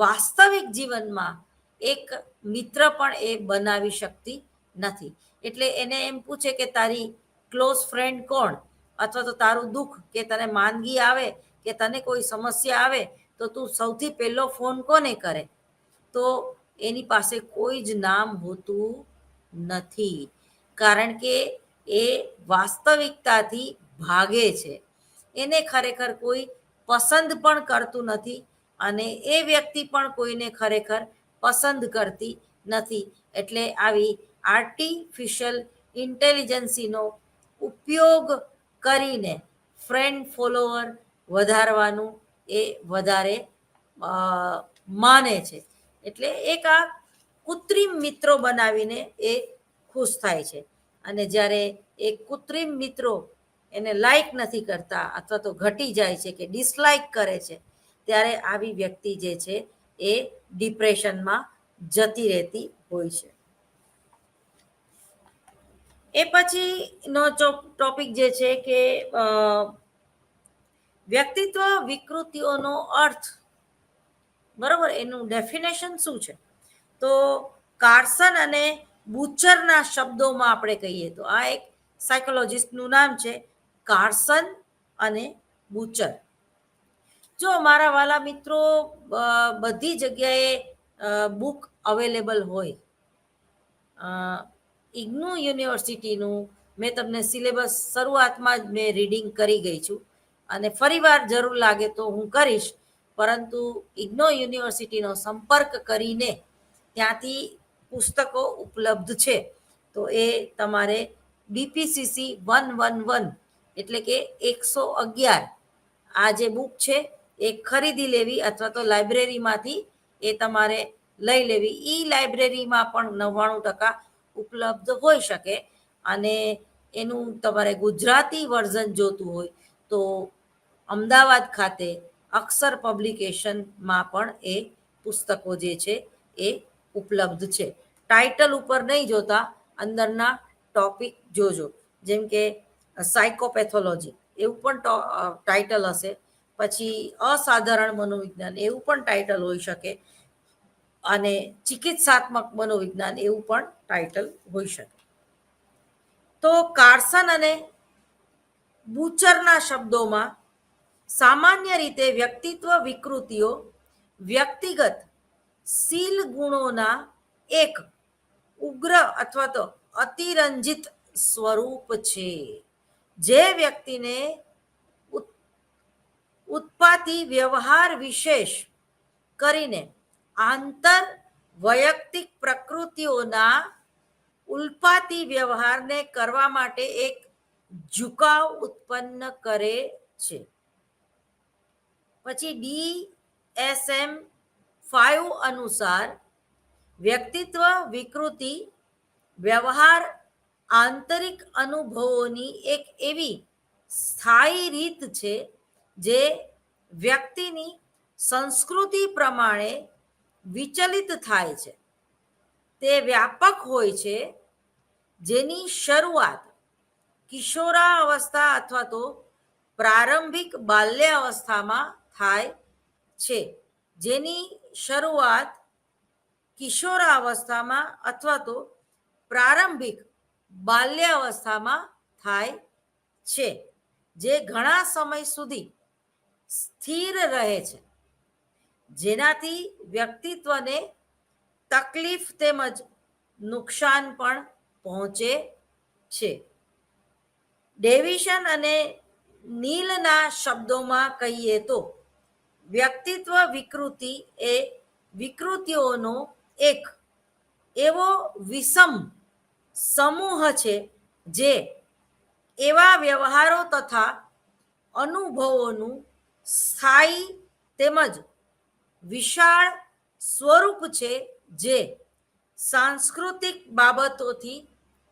વાસ્તવિક જીવનમાં એક મિત્ર પણ એ બનાવી શકતી નથી. એટલે એને એમ પૂછે કે તારી ક્લોઝ ફ્રેન્ડ કોણ, અથવા તો તારું દુઃખ કે તને માંદગી આવે કે તને કોઈ સમસ્યા આવે તો તું સૌથી પહેલો ફોન કોને કરે, તો એની પાસે કોઈ જ નામ હોતું નથી. કારણ કે એ વાસ્તવિકતાથી ભાગે છે. એને ખરેખર કોઈ પસંદ પણ કરતું નથી અને એ વ્યક્તિ પણ કોઈને ખરેખર પસંદ કરતી નથી. એટલે આવી આર્ટિફિશિયલ ઇન્ટેલિજન્સીનો ઉપયોગ કરીને ફ્રેન્ડ ફોલોવર વધારવાનું એ વધારે માને છે. એટલે એક આ કૃત્રિમ મિત્રો બનાવીને એ ખુશ થાય છે. અને જ્યારે એ કૃત્રિમ મિત્રો એને લાઈક નથી કરતા અથવા તો ઘટી જાય છે કે ડિસલાઈક કરે છે, ત્યારે આવી વ્યક્તિ જે છે એ ડિપ્રેશનમાં જતી રહેતી હોય છે. એ પછીનો ટોપિક જે છે કે વ્યક્તિત્વ વિકૃતિઓનો અર્થ, બરોબર, એનું ડેફિનેશન શું છે? તો કાર્સન અને બુચરના શબ્દોમાં આપણે કહીએ તો આ એક સાયકોલોજિસ્ટનું નામ છે, કાર્સન અને બુચર. જો મારા વાલા મિત્રો, બધી જગ્યાએ બુક અવેલેબલ હોય. ઇગ્નુ યુનિવર્સિટીનું મેં તમને સિલેબસ શરૂઆતમાં જ મેં રીડિંગ કરી ગઈ છું અને ફરીવાર જરૂર લાગે તો હું કરીશ. પરંતુ ઇગ્નો યુનિવર્સિટીનો સંપર્ક કરીને ત્યાંથી પુસ્તકો ઉપલબ્ધ છે. તો એ તમારે BPCC 111 એટલે કે 111 આ જે બુક છે એ ખરીદી લેવી અથવા તો લાઇબ્રેરીમાંથી એ તમારે લઈ લેવી. લાઇબ્રેરીમાં પણ 99% ઉપલબ્ધ હોઈ શકે. અને એનું તમારે ગુજરાતી વર્ઝન જોતું હોય તો અમદાવાદ ખાતે અક્ષર પબ્લિકેશનમાં પણ એ પુસ્તકો જે છે એ ઉપલબ્ધ છે. ટાઇટલ ઉપર નહીં જોતા, અંદરના ટોપિક જોજો. જેમ કે સાયકોપેથોલોજી એવું પણ ટાઇટલ હશે, પછી અસાધારણ મનોવિજ્ઞાન એવું પણ ટાઇટલ હોઈ શકે, અને ચિકિત્સાત્મક મનોવિજ્ઞાન એવું પણ ટાઇટલ હોઈ શકે. તો કાર્સન અને બુચરના શબ્દોમાં સામાન્ય રીતે વ્યક્તિત્વ વિકૃતિઓ વ્યક્તિગત શીલ ગુણોના એક ઉગ્ર અથવા તો અતિરંજિત સ્વરૂપ છે, જે વ્યક્તિને ઉત્પાતી વ્યવહાર વિશેષ કરીને આંતર વૈયક્તિક પ્રકૃતિઓના ઉલ્પાતી વ્યવહારને કરવા માટે એક ઝુકાવ ઉત્પન્ન કરે છે. પછી DSM-5 અનુસાર વ્યક્તિત્વ વિકૃતિ વ્યવહાર આંતરિક અનુભવોની એક એવી સ્થાયી રીત છે જે વ્યક્તિની સંસ્કૃતિ પ્રમાણે વિચલિત થાય છે તે વ્યાપક હોય છે, જેની શરૂઆત કિશોરાવસ્થા અથવા તો પ્રારંભિક બાલ્ય અવસ્થામાં થાય છે. જેની શરૂઆત કિશોરાવસ્થામાં અથવા તો પ્રારંભિક બાલ્ય અવસ્થામાં થાય છે, જે ઘણા સમય સુધી સ્થિર રહે છે, જેનાથી વ્યક્તિત્વને તકલીફ તેમજ નુકસાન પણ પહોંચે છે. ડેવિશન અને નીલના શબ્દોમાં કહીએ તો વ્યક્તિત્વ વિકૃતિ એ વિકૃતિઓનો એક એવો વિષમ સમૂહ છે જે એવા વ્યવહારો તથા અનુભવોનું સ્થાયી તેમજ વિશાળ સ્વરૂપ છે જે સાંસ્કૃતિક બાબતોથી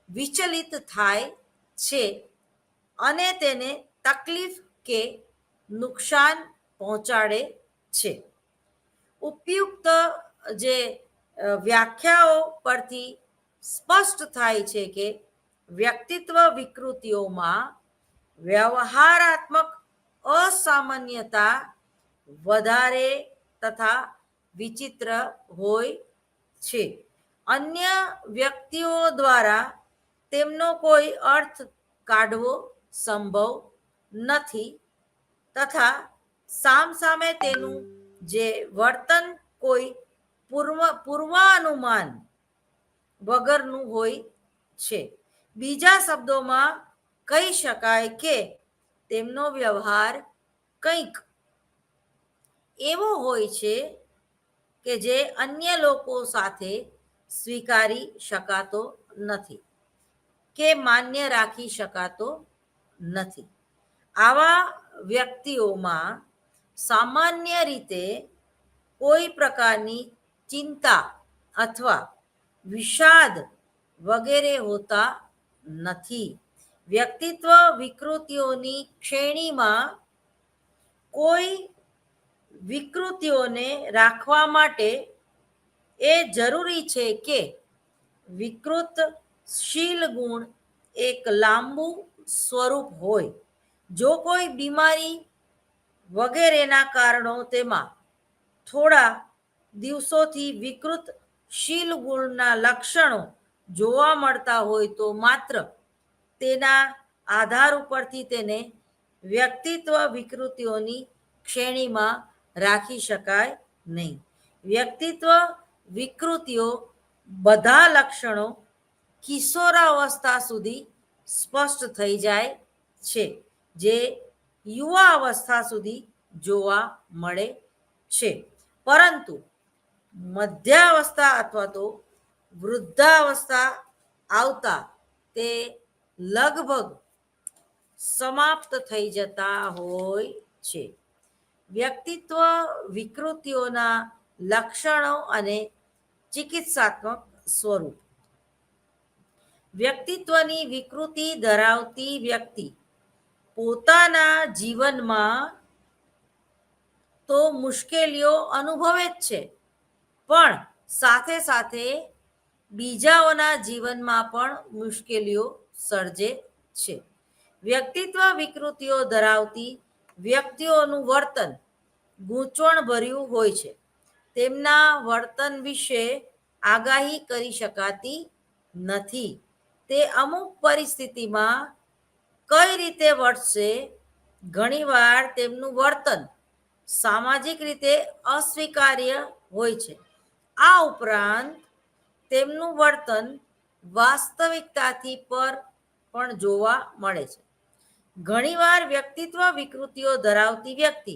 વિચલિત થાય છે અને તેને તકલીફ કે નુકસાન પહોંચાડે છે. ઉપયુક્ત જે વ્યાખ્યાઓ પરથી સ્પષ્ટ થાય છે કે વ્યક્તિત્વ વિકૃતિઓમાં વ્યવહારાત્મક અસામાન્યતા વધારે તથા વિચિત્ર હોય છે. અન્ય વ્યક્તિઓ દ્વારા તેમનો કોઈ અર્થ કાઢવો સંભવ નથી તથા સામસામે તેનું જે વર્તન કોઈ પૂર્વાનુમાન વગરનું હોય છે. બીજા શબ્દોમાં કહી શકાય કે તેમનો વ્યવહાર કંઈક એવો હોય છે કે જે અન્ય લોકો સાથે સ્વીકારી શકાતો નથી કે માન્ય રાખી શકાતો નથી. આવા વ્યક્તિઓમાં સામાન્ય રીતે કોઈ પ્રકારની ચિંતા અથવા વિષાદ વગેરે હોતા નથી. વ્યક્તિત્વ વિકૃતિઓની શ્રેણીમાં કોઈ વિકૃતિઓને રાખવા માટે એ જરૂરી છે કે વિકૃતશીલ ગુણ એક લાંબુ સ્વરૂપ હોય. જો કોઈ બીમારી વગેરેના કારણો તેમાં થોડા દિવસોથી વિકૃતશીલ ગુણના લક્ષણો જોવા મળતા હોય તો માત્ર તેના આધાર ઉપરથી તેને વ્યક્તિત્વ વિકૃતિઓની શ્રેણીમાં રાખી શકાય નહીં. વ્યક્તિત્વ વિકૃતિઓ બધા લક્ષણો કિશોરાવસ્થા સુધી સ્પષ્ટ થઈ જાય છે, જે યુવા અવસ્થા સુધી જોવા મળે છે, પરંતુ મધ્યાવસ્થા અથવા તો વૃદ્ધાવસ્થા આવતા તે લગભગ સમાપ્ત થઈ જતા હોય છે. વ્યક્તિત્વ વિકૃતિઓના લક્ષણો અને ચિકિત્સાત્મક સ્વરૂપ. વ્યક્તિત્વની વિકૃતિ ધરાવતી વ્યક્તિ પોતાના જીવનમાં તો મુશ્કેલીઓ અનુભવે જ છે, પણ સાથે સાથે બીજાઓના જીવનમાં પણ મુશ્કેલીઓ સર્જે છે. વ્યક્તિત્વ વિકૃતિઓ ધરાવતી વ્યક્તિઓનું વર્તન ગૂંચવણભર્યું હોય છે. તેમના વર્તન વિશે આગાહી કરી શકાતી નથી. તે અમુક પરિસ્થિતિમાં કઈ રીતે વર્તશે, ઘણીવાર તેમનું વર્તન સામાજિક રીતે અસ્વીકાર્ય હોય છે. આ ઉપરાંત તેમનું વર્તન વાસ્તવિકતાથી પર પણ જોવા મળે છે. ઘણીવાર વ્યક્તિત્વ વિકૃતિઓ ધરાવતી વ્યક્તિ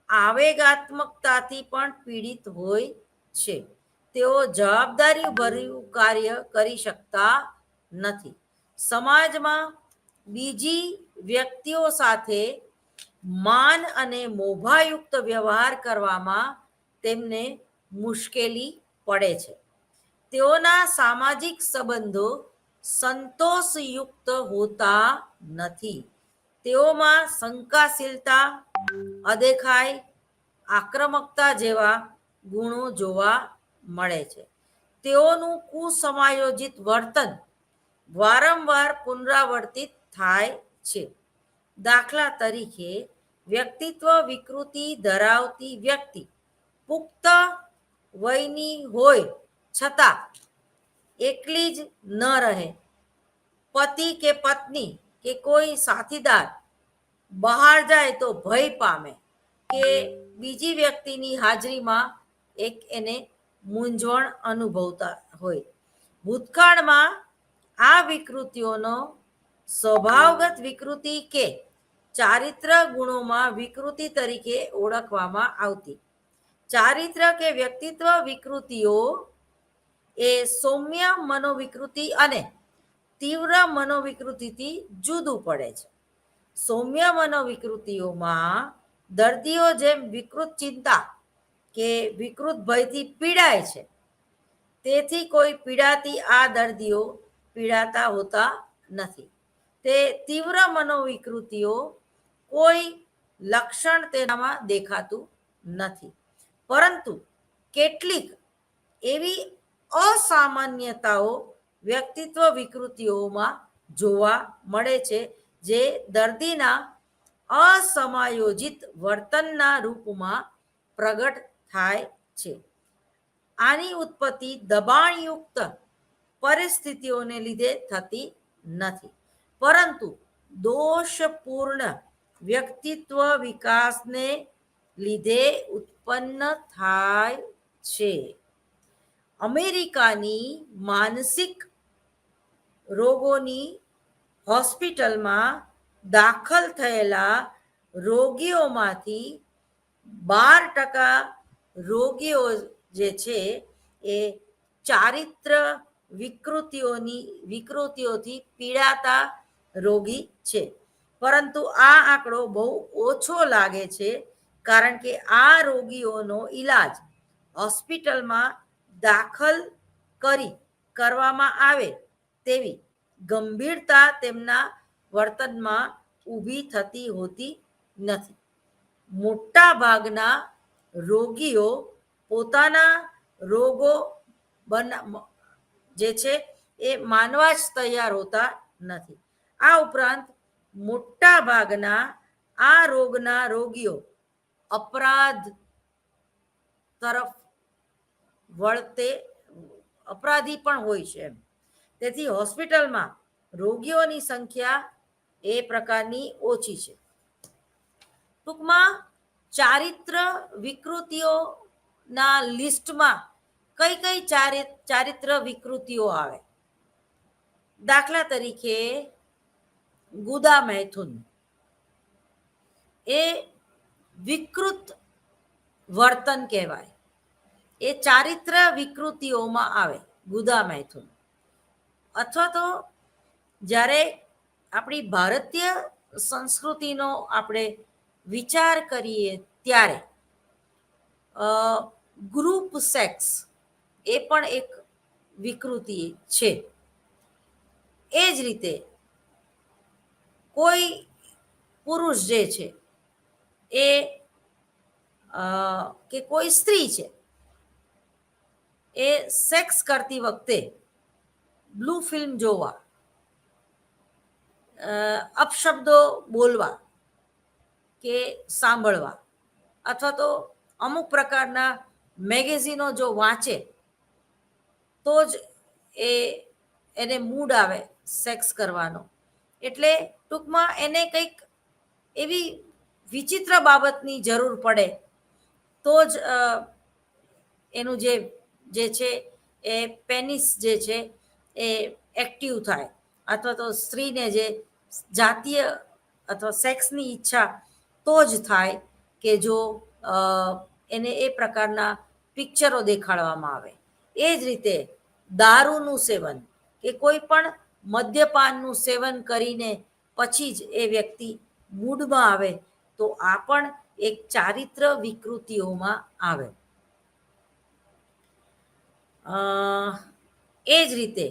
આવેગાત્મકતાથી પણ પીડિત હોય છે. તેઓ જવાબદારીભર્યું કાર્ય કરી શકતા નથી. સમાજમાં બીજી વ્યક્તિઓ સાથે માન અને મોભાયુક્ત વ્યવહાર કરવામાં તેમને મુશ્કેલી પડે છે. તેઓના સામાજિક સંબંધો સંતોષયુક્ત હોતા નથી. તેઓમાં શંકાશીલતા, અદેખાઈ, આક્રમકતા જેવા ગુણો જોવા મળે છે. તેઓનું કુસમાયોજિત વર્તન વારંવાર પુનરાવર્તિત થાય છે. દાખલા તરીકે વ્યક્તિત્વ વિકૃતિ ધરાવતી વ્યક્તિ પુખ્ત વયની હોય છતાં એકલી જ ન રહે. પતિ કે પત્ની કે કોઈ સાથીદાર બહાર જાય તો ભય પામે કે બીજી વ્યક્તિની હાજરીમાં એક એને મૂંઝવણ અનુભવતા હોય. ભૂતકાળમાં આ વિકૃતિઓનો સ્વભાવગત વિકૃતિ કે ચારિત્ર ગુણોમાં વિકૃતિ તરીકે ઓળખવામાં આવતી. ચારિત્ર કે વ્યક્તિત્વ વિકૃતિઓ એ સૌમ્ય મનોવિકૃતિ અને તીવ્ર મનોવિકૃતિથી જુદું પડે છે. સૌમ્ય મનોવિકૃતિઓમાં દર્દીઓ જેમ વિકૃત ચિંતા કે વિકૃત ભયથી પીડાય છે, તેથી કોઈ પીડાતી આ દર્દીઓ પીડાતા હોતા નથી. તે તીવ્ર મનોવિકૃતિઓ કોઈ લક્ષણ તેનામાં દેખાતું નથી, પરંતુ કેટલીક એવી અસામાન્યતાઓ વ્યક્તિત્વ વિકૃતિઓમાં જોવા મળે છે જે દર્દીના અસમાયોજિત વર્તનના રૂપમાં પ્રગટ થાય છે. આની ઉત્પત્તિ દબાણયુક્ત પરિસ્થિતિઓને લીધે થતી નથી, પરંતુ દોષપૂર્ણ વ્યક્તિત્વ વિકાસને લીધે ઉત્પન્ન થાય છે. અમેરિકાની માનસિક રોગોની હોસ્પિટલમાં દાખલ થયેલા રોગીઓમાંથી 12% રોગીઓ જે છે એ ચારિત્ર વિકૃતિઓથી પીડાતા રોગી છે. પરંતુ આ આંકડો બહુ ઓછો લાગે છે, કારણ કે આ રોગીઓનો ઈલાજ હોસ્પિટલમાં દાખલ કરવામાં આવે તેવી ગંભીરતા તેમના વર્તનમાં ઊભી થતી હોતી નથી. મોટા ભાગના રોગીઓ પોતાના રોગો જે છે એ માનવા જ તૈયાર હોતા નથી. આ ઉપરાંત મોટા ભાગના આ રોગના રોગીઓ અપરાધ તરફ વળતે અપરાધી પણ હોય છે. તેથી હોસ્પિટલમાં રોગીઓની સંખ્યા એ પ્રકારની ઓછી છે. ટૂંકમાં ચારિત્ર વિકૃતિઓના લિસ્ટમાં કઈ કઈ ચારિત્ર વિકૃતિઓ આવે? દાખલા તરીકે ગુદા મૈથુન એ વિકૃત વર્તન કહેવાય. એ ચારિત્ર વિકૃતિઓમાં આવે ગુદા મૈથુન. અથવા તો જ્યારે આપણી ભારતીય સંસ્કૃતિનો આપણે વિચાર કરીએ ત્યારે ગ્રુપ સેક્સ એ પણ એક વિકૃતિ છે. એ જ રીતે કોઈ પુરુષ જે છે એ કે કોઈ સ્ત્રી છે એ સેક્સ કરતી વખતે બ્લુ ફિલ્મ જોવા, અપશબ્દો બોલવા કે સાંભળવા, અથવા તો અમુક પ્રકારના મેગેઝિનો જો વાંચે તો જ એને મૂડ આવે સેક્સ કરવાનો. એટલે ટૂંકમાં એને કંઈક એવી વિચિત્ર બાબતની જરૂર પડે તો જ એનું જે છે એ પેનિસ જે છે એ એક્ટિવ થાય, અથવા તો સ્ત્રીને જે જાતીય અથવા સેક્સની ઈચ્છા તો જ થાય કે જો એને એ પ્રકારના પિક્ચરો દેખાડવામાં આવે. એ જ રીતે દારૂનું સેવન કે કોઈ પણ મદ્યપાનનું સેવન કરીને પછી જ એ વ્યક્તિ મૂડમાં આવે તો આ પણ એક ચારિત્ર વિકૃતિઓમાં આવે. એ જ રીતે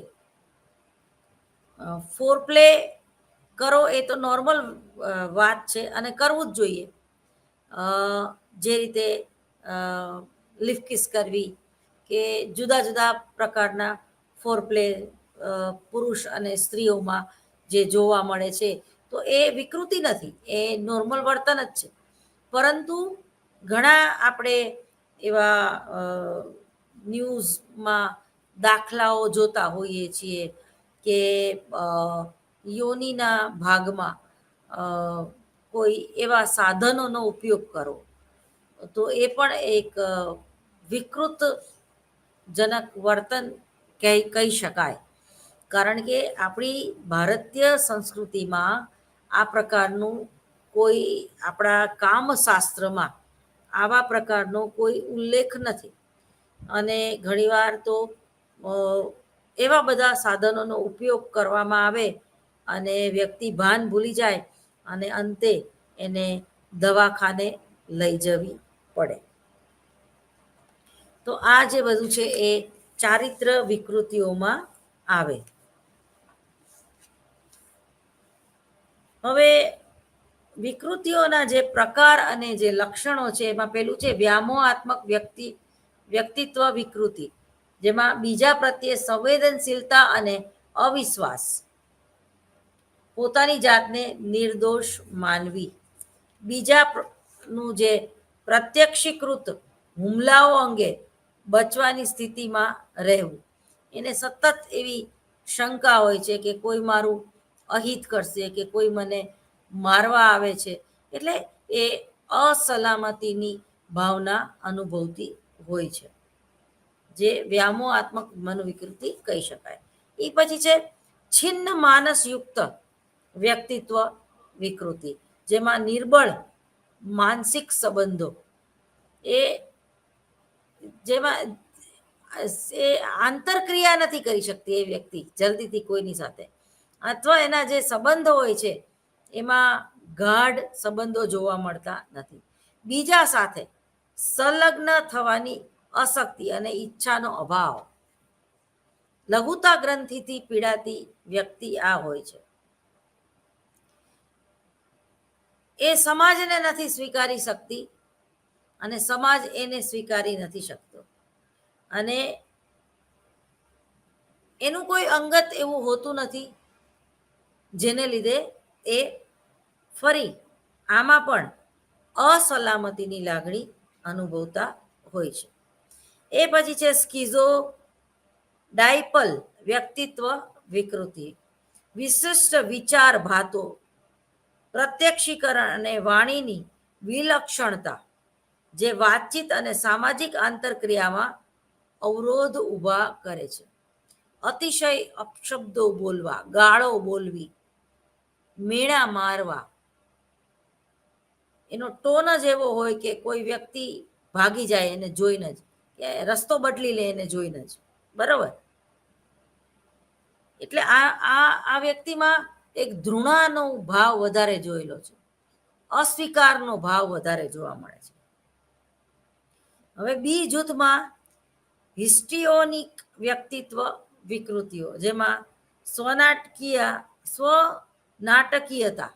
ફોરપ્લે કરો એ તો નોર્મલ વાત છે અને કરવું જ જોઈએ. જે રીતે લિપ કિસ કરવી કે જુદા જુદા પ્રકારના ફોરપ્લે પુરુષ અને સ્ત્રીઓમાં જે જોવા મળે છે, તો એ વિકૃતિ નથી, એ નોર્મલ વર્તન જ છે. પરંતુ ઘણા આપણે એવા ન્યૂઝમાં દાખલાઓ જોતા હોઈએ છીએ કે યોનિના ભાગમાં કોઈ એવા સાધનોનો ઉપયોગ કરો, તો એ પણ એક વિકૃત જનક વર્તન કહી શકાય. કારણ કે આપણી ભારતીય સંસ્કૃતિમાં આ પ્રકારનું કોઈ આપણા કામશાસ્ત્રમાં આવા પ્રકારનો કોઈ ઉલ્લેખ નથી. અને ઘણીવાર તો એવા બધા સાધનોનો ઉપયોગ કરવામાં આવે અને વ્યક્તિ ભાન ભૂલી જાય અને અંતે એને દવાખાને લઈ જવી પડે. તો આ જે બધું છે એ ચારિત્ર વિકૃતિઓમાં આવે. હવે વિકૃતિઓના જે પ્રકાર અને જે લક્ષણો છે એમાં પેલું છે વ્યામોહાત્મક વ્યક્તિત્વ વિકૃતિ, જેમાં બીજા પ્રત્યે સંવેદનશીલતા અને અવિશ્વાસ, પોતાની જાતને નિર્દોષ માનવી, બીજાનું જે પ્રત્યક્ષીકૃત હુમલાઓ અંગે બચવાની સ્થિતિમાં રહેવું. એને સતત એવી શંકા હોય છે કે કોઈ મારું અહિત કરશે કે કોઈ મને મારવા આવે છે, એટલે એ અસલામતીની ભાવના અનુભવતી હોય છે, જે વ્યામોહાત્મક મનોવિકૃતિ કહી શકાય. એ પછી છે છિન્ન માનસયુક્ત વ્યક્તિત્વ વિકૃતિ, જેમાં નિર્બળ માનસિક સંબંધો, એ જેમાં એ આંતરક્રિયા નથી કરી શકતી એ વ્યક્તિ જલ્દીથી કોઈની સાથે, અથવા એના જે સંબંધો હોય છે એમાં ગાઢ સંબંધો જોવા મળતા નથી. બીજા સાથે સંલગ્ન થવાની અશક્તિ અને ઈચ્છાનો અભાવ, લઘુતા ગ્રંથિથી પીડાતી વ્યક્તિ આ હોય છે. એ સમાજને નથી સ્વીકારી શકતી અને સમાજ એને સ્વીકારી નથી શકતો, અને એનું કોઈ અંગત એવું હોતું નથી જેને લીધે એ ફરી આમાં પણ અસલામતીની લાગણી અનુભવતા હોય છે. એ પછી છે સ્કીઝો ડાયપલ વ્યક્તિત્વ વિકૃતિ, વિશિષ્ટ વિચાર ભાતો, પ્રત્યક્ષીકરણ અને વાણીની વિલક્ષણતા, જે વાતચીત અને સામાજિક આંતરક્રિયામાં અવરોધ ઊભા કરે છે. અતિશય અપશબ્દો બોલવા, ગાળો બોલવી, મેણા મારવા, એનો ટોન જ એવો હોય કે કોઈ વ્યક્તિ ભાગી જાય એને જોઈને જ, કે રસ્તો બદલી લે એને જોઈને જ, બરાબર. એટલે આ વ્યક્તિમાં એક ધૃણાનો ભાવ વધારે જોયેલો છે, અસ્વીકારનો ભાવ વધારે જોવા મળે છે. હવે બી જૂથમાં હિસ્ટિયોનિક વ્યક્તિત્વ વિકૃતિઓ, જેમાં સ્વનાટકીયતા,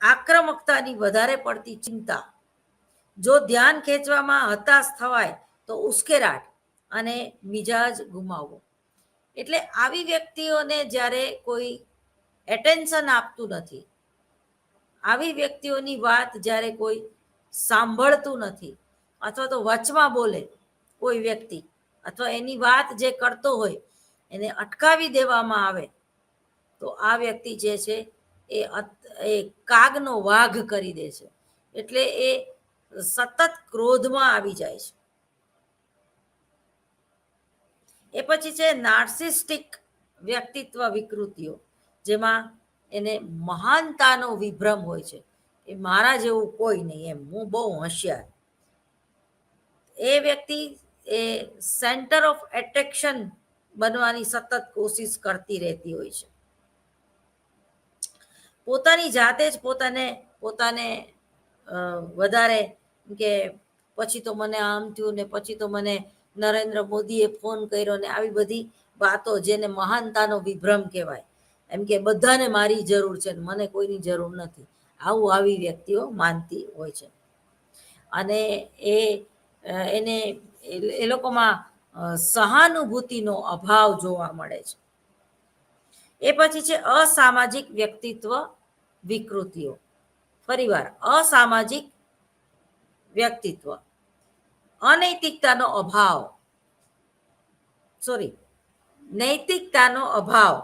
આક્રમકતાની વધારે પડતી ચિંતા, જો ધ્યાન ખેંચવામાં હતાશ થવાય તો ઉશ્કેરાટ અને મિજાજ ગુમાવવો. એટલે આવી વ્યક્તિઓને જ્યારે કોઈ એટેન્શન આપતું નથી, આવી વ્યક્તિઓની વાત જ્યારે કોઈ સાંભળતું નથી, અથવા તો વચમાં બોલે કોઈ વ્યક્તિ, અથવા એની વાત જે કરતો હોય એને અટકાવી દેવામાં આવે, તો આ વ્યક્તિ જે છે એ કાગનો વાઘ કરી દે છે. એટલે એ સતત ક્રોધમાં આવી જાય છે. એ પછી છે નાર્સિસ્ટિક વ્યક્તિત્વ વિકૃતિઓ, જેમાં એને મહાનતાનો વિભ્રમ હોય છે, એ મારા જેવું કોઈ નહીં, એમ હું બહુ હોશિયાર. એ વ્યક્તિ એ સેન્ટર ઓફ એટ્રેક્શન બનવાની સતત કોશિશ કરતી રહેતી હોય છે. પોતાની જાતે જ પોતાને વધારે કે પછી તો મને આમ થયું ને પછી તો મને નરેન્દ્ર મોદીએ ફોન કર્યો ને, આવી બધી વાતો જેને મહાનતાનો વિભ્રમ કહેવાય, એમ કે બધાને મારી જરૂર છે, મને કોઈની જરૂર નથી, આવી વ્યક્તિઓ માનતી હોય છે. અને એ એને એ લોકોમાં સહાનુભૂતિનો અભાવ જોવા મળે છે. એ પછી છે અસામાજિક વ્યક્તિત્વ વિકૃતિઓ. ફરીવાર અસામાજિક વ્યક્તિત્વ, અનૈતિકતાનો અભાવ, નૈતિકતાનો અભાવ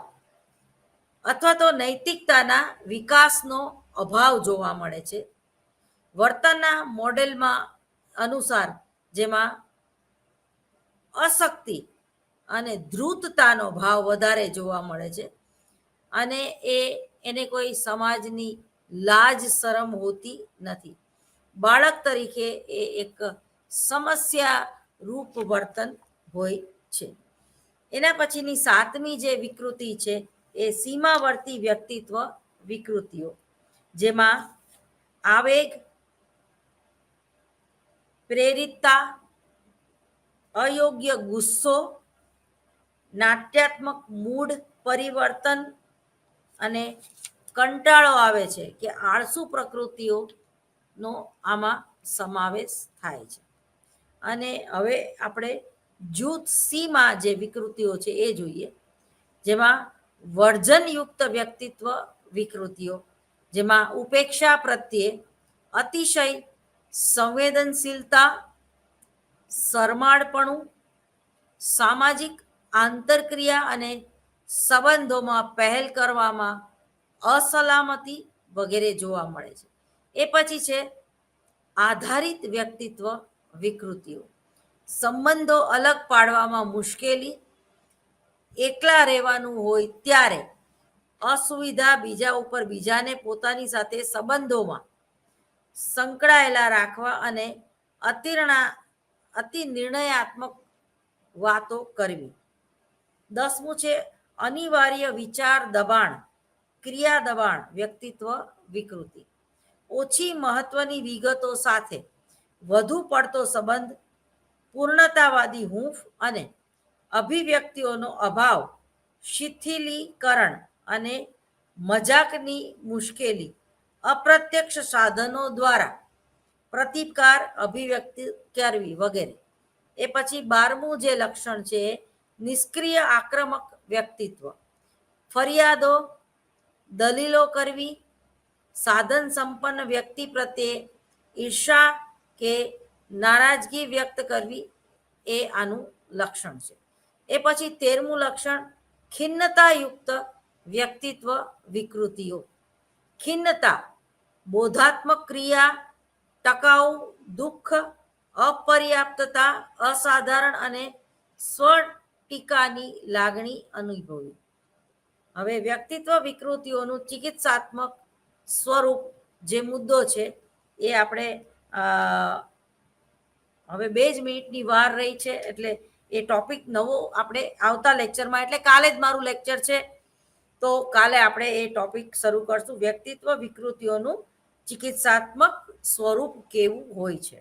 અથવા તો નૈતિકતાના વિકાસનો અભાવ જોવા મળે છે. વર્તનના મોડેલમાં અનુસાર જેમાં અશક્તિ અને ધ્રુતતાનો ભાવ વધારે જોવા મળે છે અને એને કોઈ સમાજની લાજ શરમ હોતી નથી. બાળક તરીકે એ એક સમસ્યા રૂપ વર્તન હોય છે. એના પછીની 7મી જે વિકૃતિ છે એ સીમાવર્તી વ્યક્તિત્વ વિકૃતિઓ, જેમાં આવેગ પ્રેરિતતા, અયોગ્ય ગુસ્સો, નાટ્યાત્મક મૂડ પરિવર્તન અને કંટાળો આવે છે કે આળસુ પ્રકૃતિઓનો આમાં સમાવેશ થાય છે. અને હવે આપણે જૂથ સીમાં જે વિકૃતિઓ છે એ જોઈએ, જેમાં વર્જનયુક્ત વ્યક્તિત્વ વિકૃતિઓ, જેમાં ઉપેક્ષા પ્રત્યે અતિશય સંવેદનશીલતા, શરમાળપણું, સામાજિક આંતરક્રિયા અને સંબંધોમાં પહેલ કરવામાં અસલામતી વગેરે જોવા મળે છે. એ પછી છે આધારિત વ્યક્તિત્વ વિકૃતિઓ, સંબંધો અલગ પાડવામાં મુશ્કેલી, એકલા રહેવાનું હોય ત્યારે અસુવિધા, બીજા ઉપર બીજાને પોતાની સાથે સંબંધોમાં સંકળાયેલા રાખવા અને અતિ નિર્ણયાત્મક વાતો કરવી. 10મું છે અનિવાર્ય વિચાર દબાણ, ક્રિયા દબાણ વ્યક્તિત્વ વિકૃતિ, ઓછી મહત્વની વિગતો સાથે વધુ પડતો સંબંધ, પૂર્ણતાવાદી હૂંફ અને અભિવ્યક્તિઓનો અભાવ, શિથિલીકરણ અને મજાકની મુશ્કેલી, અપ્રત્યક્ષ સાધનો દ્વારા પ્રતિકાર અભિવ્યક્તિ કરવી વગેરે. એ પછી 12મું જે લક્ષણ છે નિષ્ક્રિય આક્રમક વ્યક્તિત્વ, ફરિયાદો, દલીલો કરવી, સાધન સંપન્ન વ્યક્તિ પ્રત્યે ઈર્ષા કે નારાજગી વ્યક્ત કરવી એ આનું લક્ષણ છે. એ પછી 13મું લક્ષણ ખિન્નતાયુક્ત વ્યક્તિત્વ વિકૃતિઓ, ખિન્નતા, બોધાત્મક ક્રિયા, ટકાઉ દુઃખ, અપર્યાપ્તતા, અસાધારણ અને સ્વ ટીકાની લાગણી અનુભવવી. હવે વ્યક્તિત્વ વિકૃતિઓનું ચિકિત્સાત્મક સ્વરૂપ જે મુદ્દો છે એ આપણે હવે 2 જ મિનિટની વાર રહી છે, એટલે એ ટોપિક નવો આપણે આવતા લેક્ચરમાં, એટલે કાલે જ મારું લેક્ચર છે તો કાલે આપણે એ ટોપિક શરૂ કરશું, વ્યક્તિત્વ વિકૃતિઓનું ચિકિત્સાત્મક સ્વરૂપ કેવું હોય છે.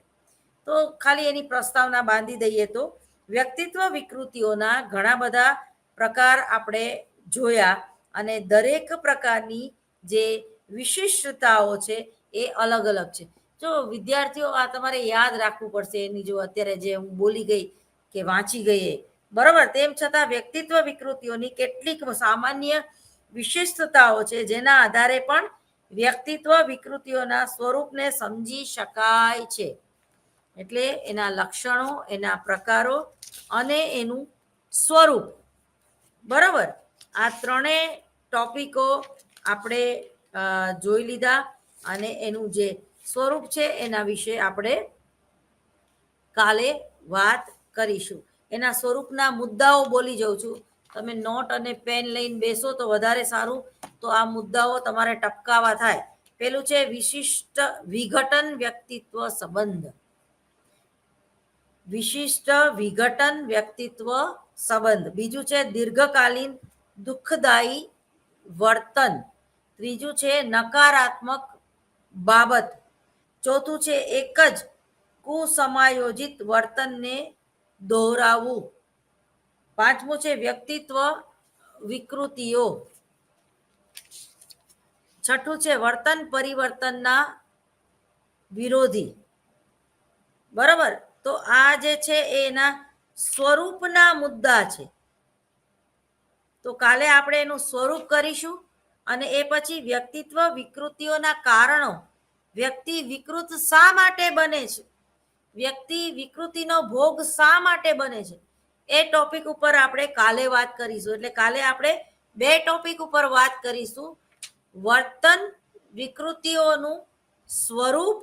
તો ખાલી એની પ્રસ્તાવના બાંધી દઈએ તો વ્યક્તિત્વ વિકૃતિઓના ઘણા બધા પ્રકાર આપણે જોયા અને દરેક પ્રકારની જે વિશિષ્ટતાઓ છે એ અલગ અલગ છે. જો વિદ્યાર્થીઓ આ તમારે યાદ રાખવું પડશે, એની જો અત્યારે જે હું બોલી ગઈ કે વાંચી ગઈ બરાબર, તેમ છતાં વ્યક્તિત્વ વિકૃતિઓની કેટલીક સામાન્ય વિશિષ્ટતાઓ છે જેના આધારે પણ વ્યક્તિત્વ વિકૃતિઓના સ્વરૂપને સમજી શકાય છે. એટલે એના લક્ષણો, એના પ્રકારો અને એનું સ્વરૂપ, બરાબર, આ ત્રણેય ટોપિકો આપણે જોઈ લીધા અને એનું જે સ્વરૂપ છે એના વિશે આપણે કાલે વાત કરીશું. એના સ્વરૂપના મુદ્દાઓ બોલી જાઉં છું, તમે નોટ અને પેન લઈને બેસો તો વધારે સારું, તો આ મુદ્દાઓ તમારે ટપકાવા થાય. પેલું છે વિશિષ્ટ વિઘટન વ્યક્તિત્વ સંબંધ, વિશિષ્ટ વિઘટન વ્યક્તિત્વ સંબંધ. બીજું છે દીર્ઘકાલીન દુઃખદાયી વર્તન. ત્રીજું છે નકારાત્મક બાબત. ચોથું છે એક જ કુસમાયોજિત વર્તનને દોહરાવવું. પાંચમું છે વ્યક્તિત્વ વિકૃતિઓ. છઠ્ઠું છે વર્તન પરિવર્તનના વિરોધી, બરાબર. તો આ જે છે એ એના સ્વરૂપના મુદ્દા છે. તો કાલે આપણે એનું સ્વરૂપ કરીશું અને એ પછી વ્યક્તિત્વ વિકૃતિઓના કારણો, વ્યક્તિ વિકૃત શા માટે બને છે, વ્યક્તિ વિકૃતિનો ભોગ શા માટે બને છે, એ ટોપિક ઉપર આપણે કાલે વાત કરીશું. એટલે કાલે આપણે 2 ટોપિક ઉપર વાત કરીશું: વર્તન વિકૃતિઓનું સ્વરૂપ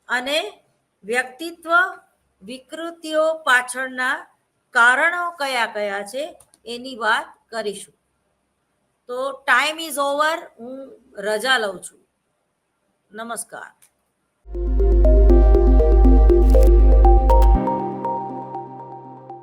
અને વ્યક્તિત્વ વિકૃતિઓ પાછળના કારણો કયા કયા છે એની વાત કરીશું. તો ટાઈમ ઇઝ ઓવર. હું રજા લઉં છું. નમસ્કાર.